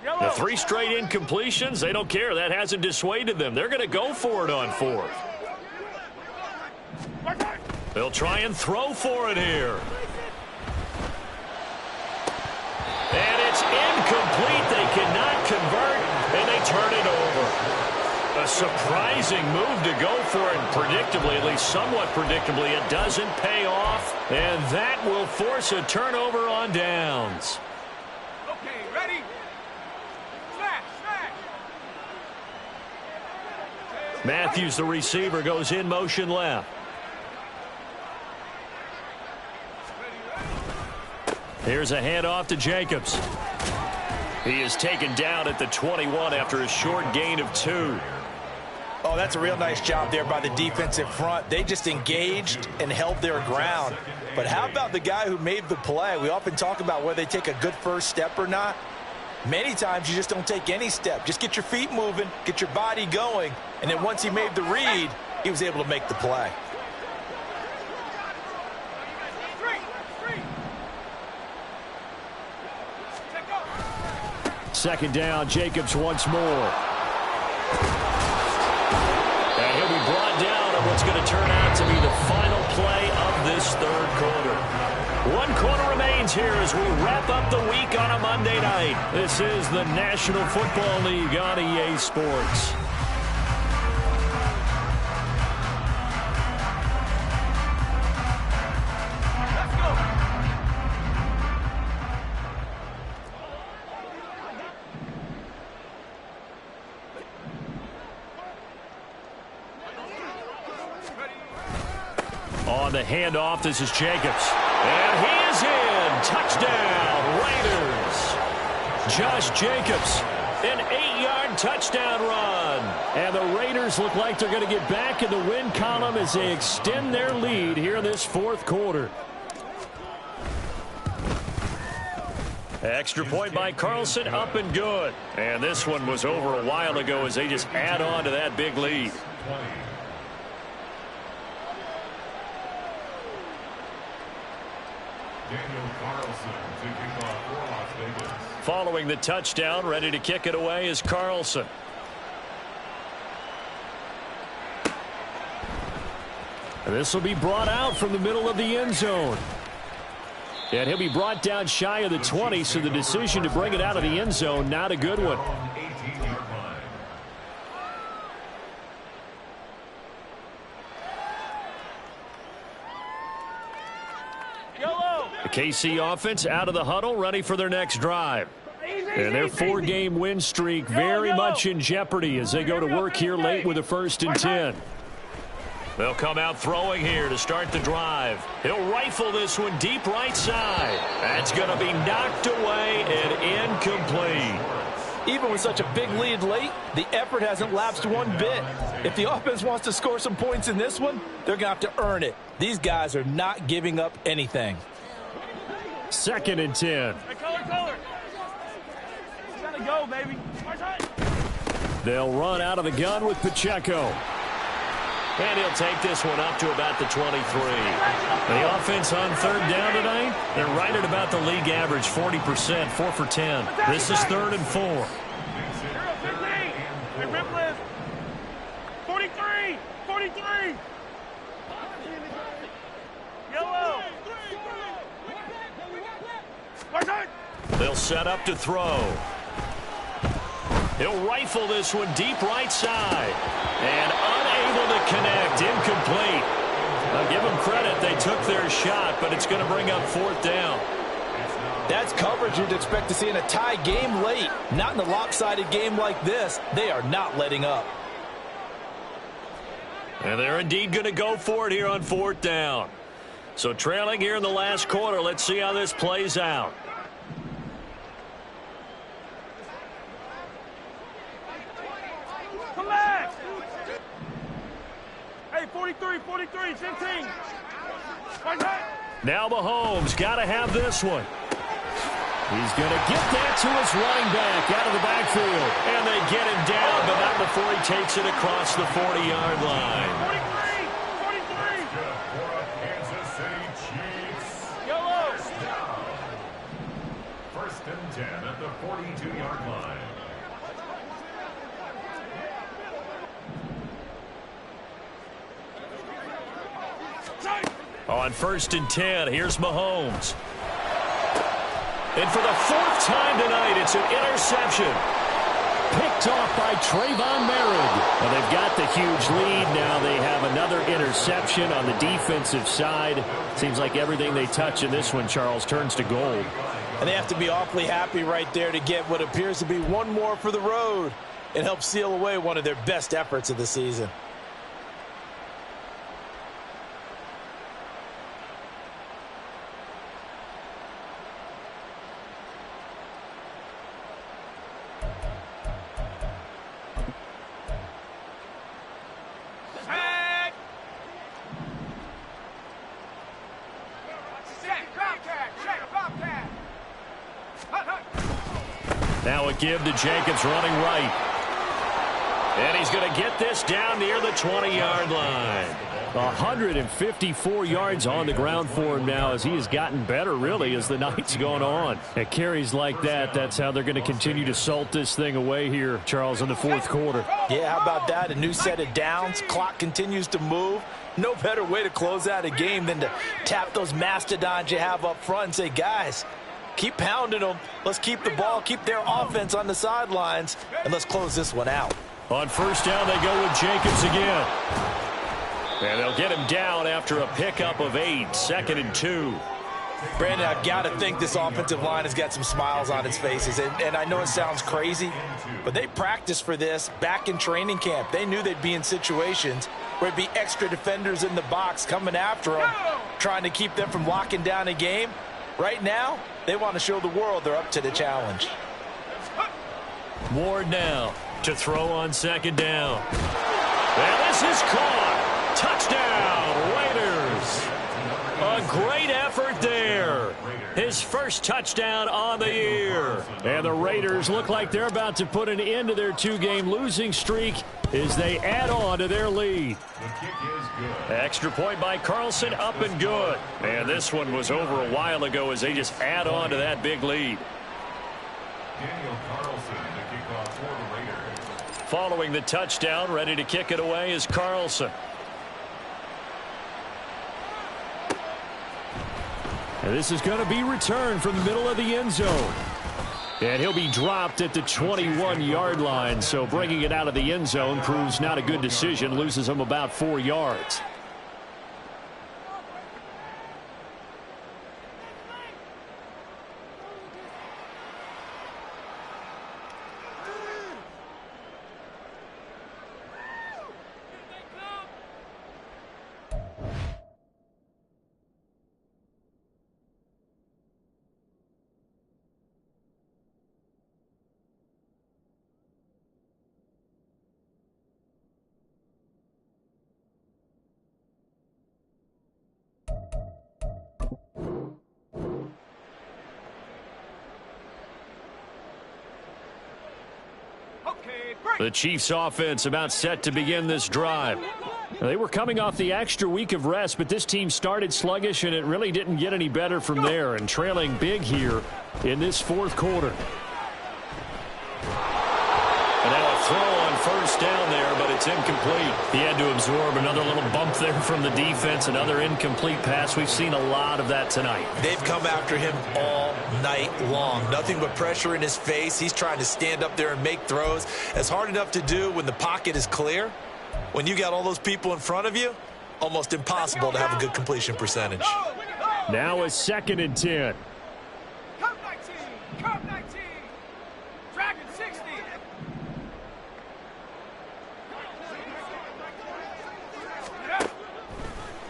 The 3 straight incompletions, they don't care. That hasn't dissuaded them. They're going to go for it on 4th. They'll try and throw for it here. And it's incomplete. They cannot convert, and they turn it over. A surprising move to go for it, and predictably, at least somewhat predictably, it doesn't pay off, and that will force a turnover on downs. Okay, ready? Smash, smash. Matthews, the receiver, goes in motion left. Here's a handoff to Jacobs. He is taken down at the 21 after a short gain of 2. Oh, that's a real nice job there by the defensive front. They just engaged and held their ground. But how about the guy who made the play? We often talk about whether they take a good first step or not. Many times you just don't take any step. Just get your feet moving, get your body going, and then once he made the read, he was able to make the play. Second down, Jacobs once more. And he'll be brought down on what's going to turn out to be the final play of this third quarter. 1 quarter remains here as we wrap up the week on a Monday night. This is the National Football League on EA Sports. On the handoff, this is Jacobs. And he is in. Touchdown, Raiders. Josh Jacobs, an 8-yard touchdown run. And the Raiders look like they're going to get back in the win column as they extend their lead here in this fourth quarter. Extra point by Carlson, up and good. And this one was over a while ago as they just add on to that big lead. Daniel Carlson to kick off for Las Vegas. Following the touchdown, ready to kick it away is Carlson. This will be brought out from the middle of the end zone. And he'll be brought down shy of the 20, so the decision to bring it out of the end zone, not a good one. The KC offense out of the huddle, ready for their next drive. And their 4-game win streak very much in jeopardy as they go to work here late with a 1st and 10. They'll come out throwing here to start the drive. He'll rifle this one deep right side. That's going to be knocked away and incomplete. Even with such a big lead late, the effort hasn't lapsed one bit. If the offense wants to score some points in this one, they're going to have to earn it. These guys are not giving up anything. 2nd and 10. Hey, color. You gotta go, baby. They'll run out of the gun with Pacheco. And he'll take this one up to about the 23. The offense on 3rd down tonight, they're right at about the league average, 40%, 4 for 10. This is 3rd and 4. 43. Yellow. They'll set up to throw. He'll rifle this one deep right side. And unable to connect, incomplete. I'll give them credit, they took their shot, but it's going to bring up 4th down. That's coverage you'd expect to see in a tie game late. Not in a lopsided game like this. They are not letting up. And they're indeed going to go for it here on 4th down. So trailing here in the last quarter, let's see how this plays out. Come back. Hey, 43, 15. Now Mahomes got to have this one. He's going to get that to his running back out of the backfield. And they get him down, but not before he takes it across the 40-yard line. 43. Kansas City Chiefs. Yellow. 1st and 10 at the 42-yard line. On 1st and 10, here's Mahomes. And for the 4th time tonight, it's an interception. Picked off by Trayvon Merritt. Well, they've got the huge lead. Now they have another interception on the defensive side. Seems like everything they touch in this one, Charles, turns to gold. And they have to be awfully happy right there to get what appears to be one more for the road. It helps seal away one of their best efforts of the season. a give to Jacobs running right. And he's going to get this down near the 20-yard line. 154 yards on the ground for him now as he has gotten better, really, as the night's gone on. At carries like that, that's how they're going to continue to salt this thing away here, Charles, in the fourth quarter. Yeah, how about that? A new set of downs. Clock continues to move. No better way to close out a game than to tap those mastodons you have up front and say, guys, keep pounding them. Let's keep the ball, keep their offense on the sidelines, and let's close this one out. On first down, they go with Jacobs again. And they'll get him down after a pickup of 8, 2nd and 2. Brandon, I've got to think this offensive line has got some smiles on its faces. And I know it sounds crazy, but they practiced for this back in training camp. They knew they'd be in situations where it'd be extra defenders in the box coming after them, trying to keep them from locking down a game. Right now, they want to show the world they're up to the challenge. Ward now to throw on 2nd down. And this is caught. Touchdown, Raiders. A great effort there. His first touchdown on the year. And the Raiders look like they're about to put an end to their 2-game losing streak as they add on to their lead. Extra point by Carlson, up and good. And this one was over a while ago as they just add on to that big lead. Daniel Carlson, the kickoff for the Raiders. Following the touchdown, ready to kick it away is Carlson. And this is going to be returned from the middle of the end zone. And he'll be dropped at the 21-yard line. So bringing it out of the end zone proves not a good decision. Loses him about 4 yards. The Chiefs offense about set to begin this drive. They were coming off the extra week of rest, but this team started sluggish, and it really didn't get any better from there, and trailing big here in this fourth quarter. And now a throw on first down there, but it's incomplete. He had to absorb another little bump there from the defense, another incomplete pass. We've seen a lot of that tonight. They've come after him all night long. Nothing but pressure in his face. He's trying to stand up there and make throws. It's hard enough to do when the pocket is clear. When you got all those people in front of you, almost impossible to have a good completion percentage. Now a 2nd and 10. Cup 19, Cup 19, Dragon 60.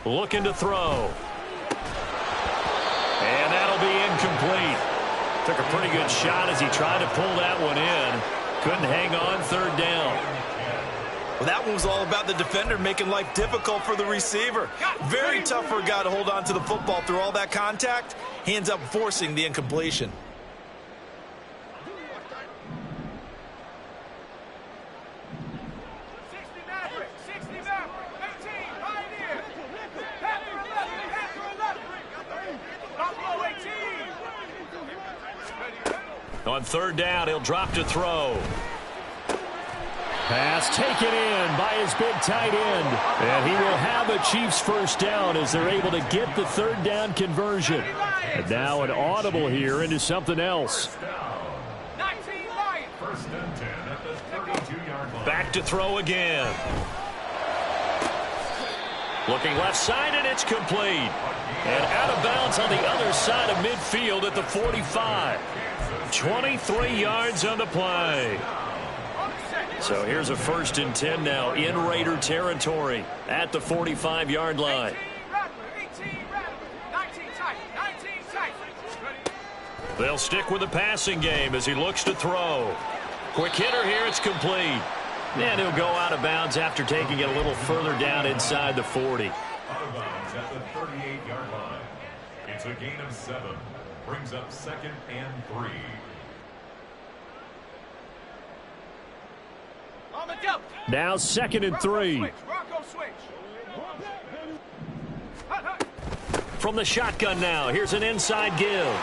Looking to throw. And that'll be incomplete. Took a pretty good shot as he tried to pull that one in. Couldn't hang on 3rd down. Well, that one was all about the defender making life difficult for the receiver. Very tough for a guy to hold on to the football through all that contact. He ends up forcing the incompletion. On 3rd down, he'll drop to throw. Pass taken in by his big tight end. And he will have a Chiefs first down as they're able to get the 3rd down conversion. And now an audible here into something else. First and 10 at the 32-yard line. Back to throw again. Looking left side, and it's complete. And out of bounds on the other side of midfield at the 45. 23 yards on the play. So here's a 1st and 10 now in Raider territory at the 45-yard line. They'll stick with the passing game as he looks to throw. Quick hitter here, it's complete. And he'll go out of bounds after taking it a little further down inside the 40. Out of bounds at the 38-yard line. It's a gain of 7. Brings up 2nd and 3. Now 2nd and 3. From the shotgun now, here's an inside give.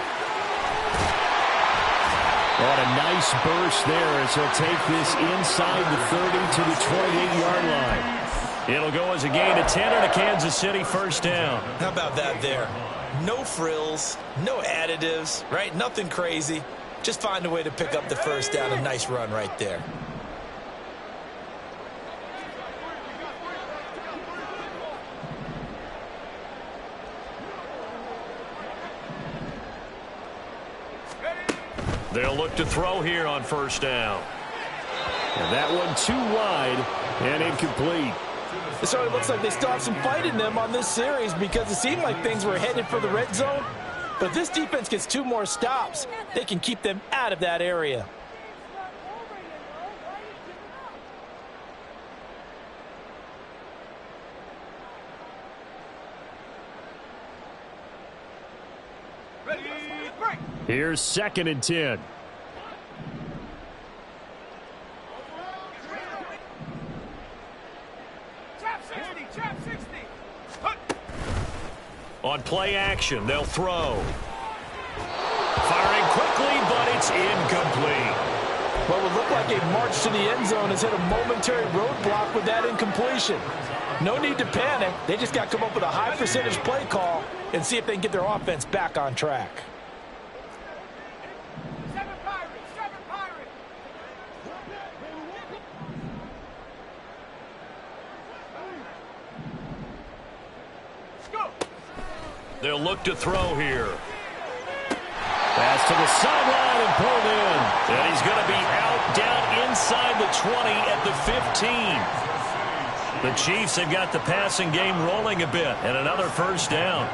What a nice burst there as he'll take this inside the 30 to the 28-yard line. It'll go as a gain of 10 and a Kansas City first down. How about that there? No frills, no additives, right? Nothing crazy. Just find a way to pick up the first down. A nice run right there. They'll look to throw here on first down. And that one too wide and incomplete. It certainly looks like they still have some fight in them on this series because it seemed like things were headed for the red zone. But if this defense gets 2 more stops, they can keep them out of that area. Here's 2nd and 10. On play action, they'll throw. Firing quickly, but it's incomplete. What would look like a march to the end zone has hit a momentary roadblock with that incompletion. No need to panic. They just got to come up with a high percentage play call and see if they can get their offense back on track. They'll look to throw here. Pass to the sideline and pulled in. And he's going to be out down inside the 20 at the 15. The Chiefs have got the passing game rolling a bit, and another first down.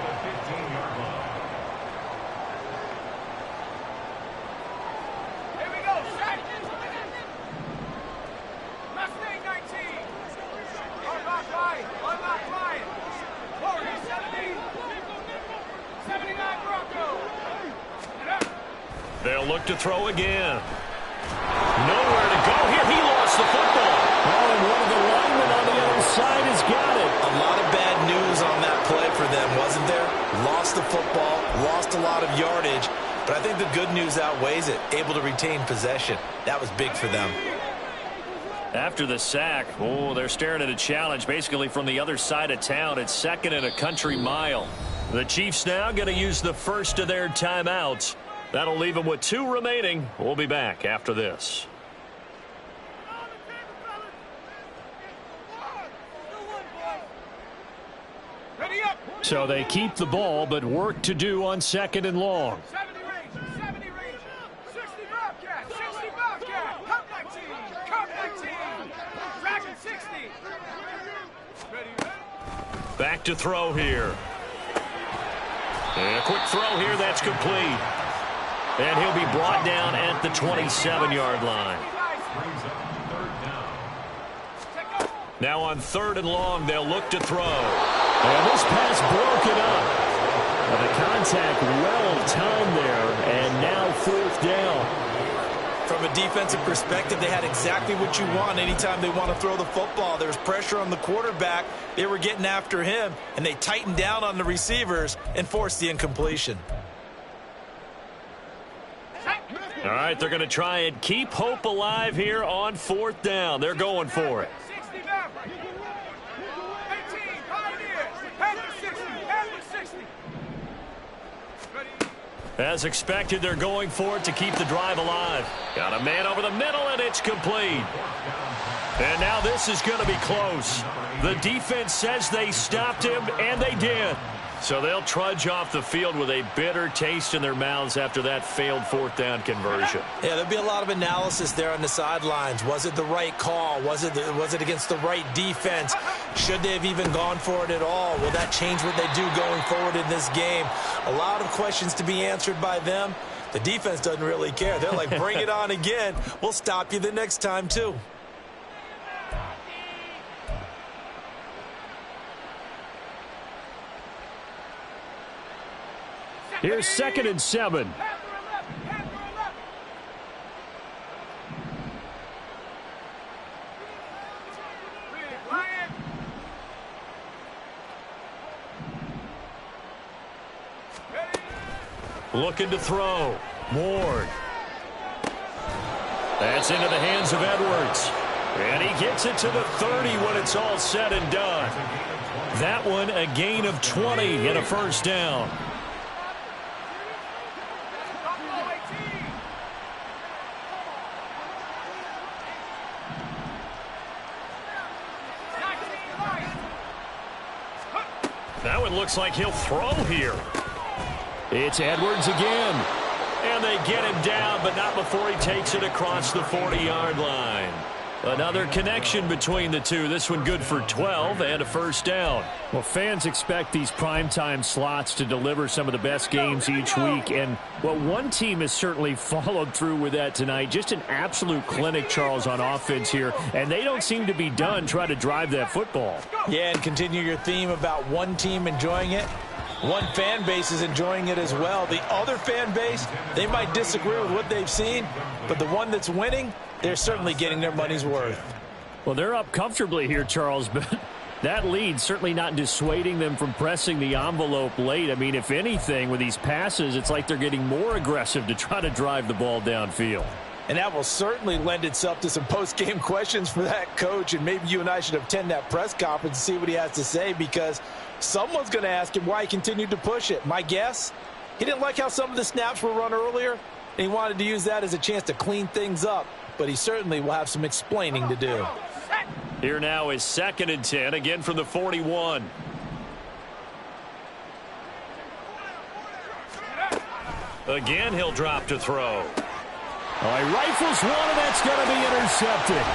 Here we go, set. Mustang 19. Unlock line. Unlock line. 40, 70. 79 Bronco. They'll look to throw again. Nowhere to go here. He lost the football. Oh, and one of the linemen on the other side has got it. A lot of bad news on that play for them, wasn't there? Lost the football, lost a lot of yardage, but I think the good news outweighs it. Able to retain possession. That was big for them. After the sack, oh, they're staring at a challenge basically from the other side of town. It's 2nd and a country mile. The Chiefs now going to use the first of their timeouts. That'll leave them with 2 remaining. We'll be back after this. So they keep the ball, but work to do on 2nd and long. 70 range, 70 range, 60 Bobcat, 60 Bobcat, Cup 19, Dragon 60. Ready. Back to throw here. And a quick throw here, that's complete. And he'll be brought down at the 27-yard line. Now on 3rd and long, they'll look to throw. And this pass broken up. The contact well timed there, and now 4th down. From a defensive perspective, they had exactly what you want anytime they want to throw the football. There was pressure on the quarterback. They were getting after him, and they tightened down on the receivers and forced the incompletion. All right, they're going to try and keep hope alive here on 4th down. They're going for it. 60 Maverick. 18 Pioneers. Panther 60. Panther 60. Ready. As expected, they're going for it to keep the drive alive. Got a man over the middle, and it's complete. And now this is going to be close. The defense says they stopped him, and they did. So they'll trudge off the field with a bitter taste in their mouths after that failed 4th down conversion. Yeah, there'll be a lot of analysis there on the sidelines. Was it the right call? Was it against the right defense? Should they have even gone for it at all? Will that change what they do going forward in this game? A lot of questions to be answered by them. The defense doesn't really care. They're like, bring it on again. We'll stop you the next time, too. Here's 2nd and 7. Looking to throw. Ward. That's into the hands of Edwards. And he gets it to the 30 when it's all said and done. That one a gain of 20 and a first down. That one looks like he'll throw here. It's Edwards again. And they get him down, but not before he takes it across the 40-yard line. Another connection between the two. This one good for 12 and a first down. Well, fans expect these primetime slots to deliver some of the best games each week. And, well, one team has certainly followed through with that tonight. Just an absolute clinic, Charles, on offense here. And they don't seem to be done trying to drive that football. Yeah, and continue your theme about one team enjoying it. One fan base is enjoying it as well. The other fan base, they might disagree with what they've seen, but the one that's winning, they're certainly getting their money's worth. Well, they're up comfortably here, Charles, but that lead certainly not dissuading them from pressing the envelope late. I mean, if anything, with these passes, it's like they're getting more aggressive to try to drive the ball downfield. And that will certainly lend itself to some post-game questions for that coach, and maybe you and I should attend that press conference and see what he has to say, because someone's going to ask him why he continued to push it. My guess, he didn't like how some of the snaps were run earlier, and he wanted to use that as a chance to clean things up, but he certainly will have some explaining to do. Here now is 2nd and 10, again from the 41. Again, he'll drop to throw. All right, rifles one, and that's going to be intercepted.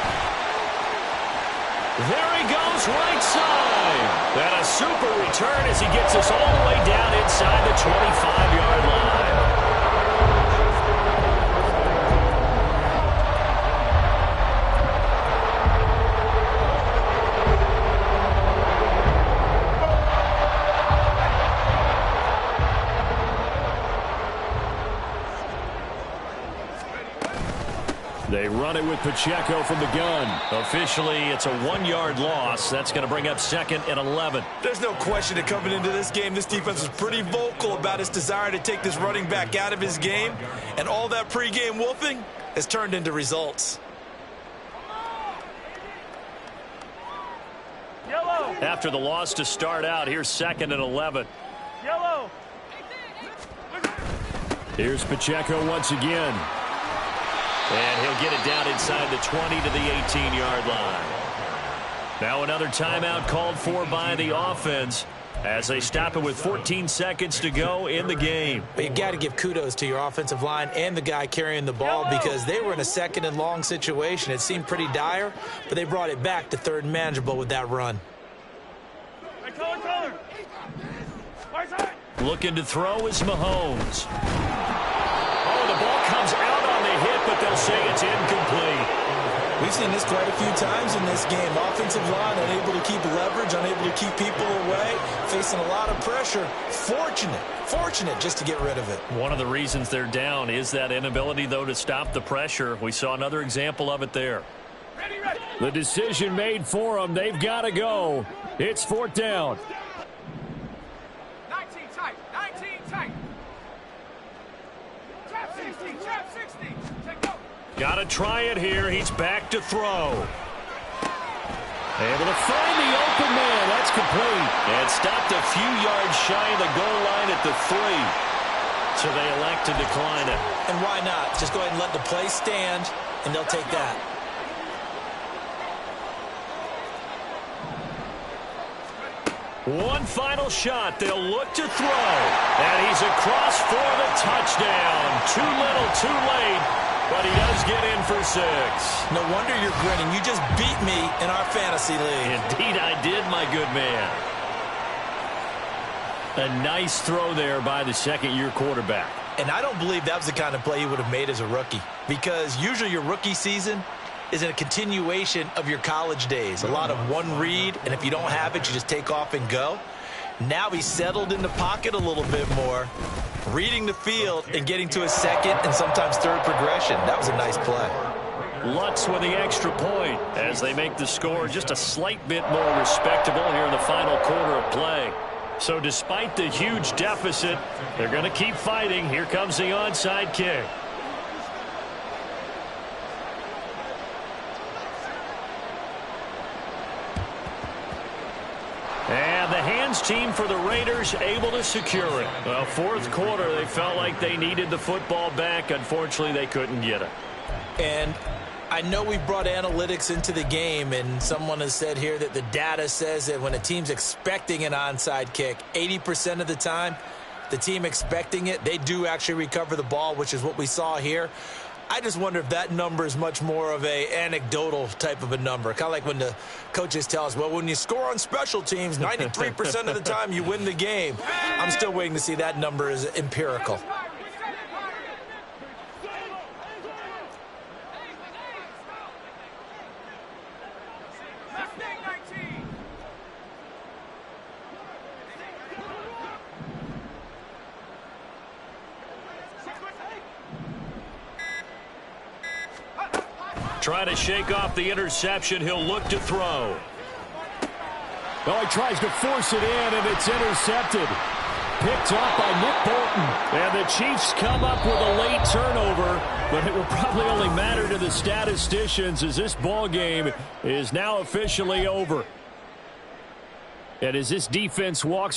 There he goes, right side. And a super return as he gets us all the way down inside the 25-yard line. They run it with Pacheco from the gun. Officially, it's a 1-yard loss. That's going to bring up 2nd and 11. There's no question that coming into this game, this defense was pretty vocal about its desire to take this running back out of his game. And all that pregame wolfing has turned into results. Yellow. After the loss to start out, here's 2nd and 11. Yellow. Here's Pacheco once again. And he'll get it down inside the 20 to the 18-yard line. Now another timeout called for by the offense as they stop it with 14 seconds to go in the game. But you got to give kudos to your offensive line and the guy carrying the ball, because they were in a 2nd and long situation. It seemed pretty dire, but they brought it back to 3rd and manageable with that run. Hey, color. Right side. Looking to throw is Mahomes. Oh, the ball comes out on the hit, but they'll say it's incomplete. We've seen this quite a few times in this game. Offensive line unable to keep leverage, unable to keep people away, facing a lot of pressure. Fortunate just to get rid of it. One of the reasons they're down is that inability, though, to stop the pressure. We saw another example of it there. Ready. The decision made for them. They've got to go. It's 4th down. 19 tight. Trap 60. Take go. Got to try it here. He's back to throw. Able to find the open man. That's complete. And stopped a few yards shy of the goal line at the 3. So they elect to decline it. And why not? Just go ahead and let the play stand, and they'll take that. One final shot. They'll look to throw. And he's across for the touchdown. Too little, too late. But he does get in for 6. No wonder you're grinning. You just beat me in our fantasy league. Indeed I did, my good man. A nice throw there by the 2nd-year quarterback. And I don't believe that was the kind of play he would have made as a rookie, because usually your rookie season is a continuation of your college days. A lot of one read, and if you don't have it, you just take off and go. Now he's settled in the pocket a little bit more, reading the field and getting to his 2nd and sometimes 3rd progression. That was a nice play. Lutz with the extra point as they make the score just a slight bit more respectable here in the final quarter of play. So despite the huge deficit, they're going to keep fighting. Here comes the onside kick. And the hands team for the Raiders able to secure it. Well, fourth quarter, they felt like they needed the football back. Unfortunately, they couldn't get it. And I know we brought analytics into the game, and someone has said here that the data says that when a team's expecting an onside kick, 80% of the time, the team expecting it, they do actually recover the ball, which is what we saw here. I just wonder if that number is much more of a anecdotal type of a number. Kind of like when the coaches tell us, well, when you score on special teams, 93% of the time you win the game. I'm still waiting to see that number is empirical. Trying to shake off the interception. He'll look to throw. Well, he tries to force it in, and it's intercepted. Picked up by Nick Bolton. And the Chiefs come up with a late turnover, but it will probably only matter to the statisticians as this ball game is now officially over. And as this defense walks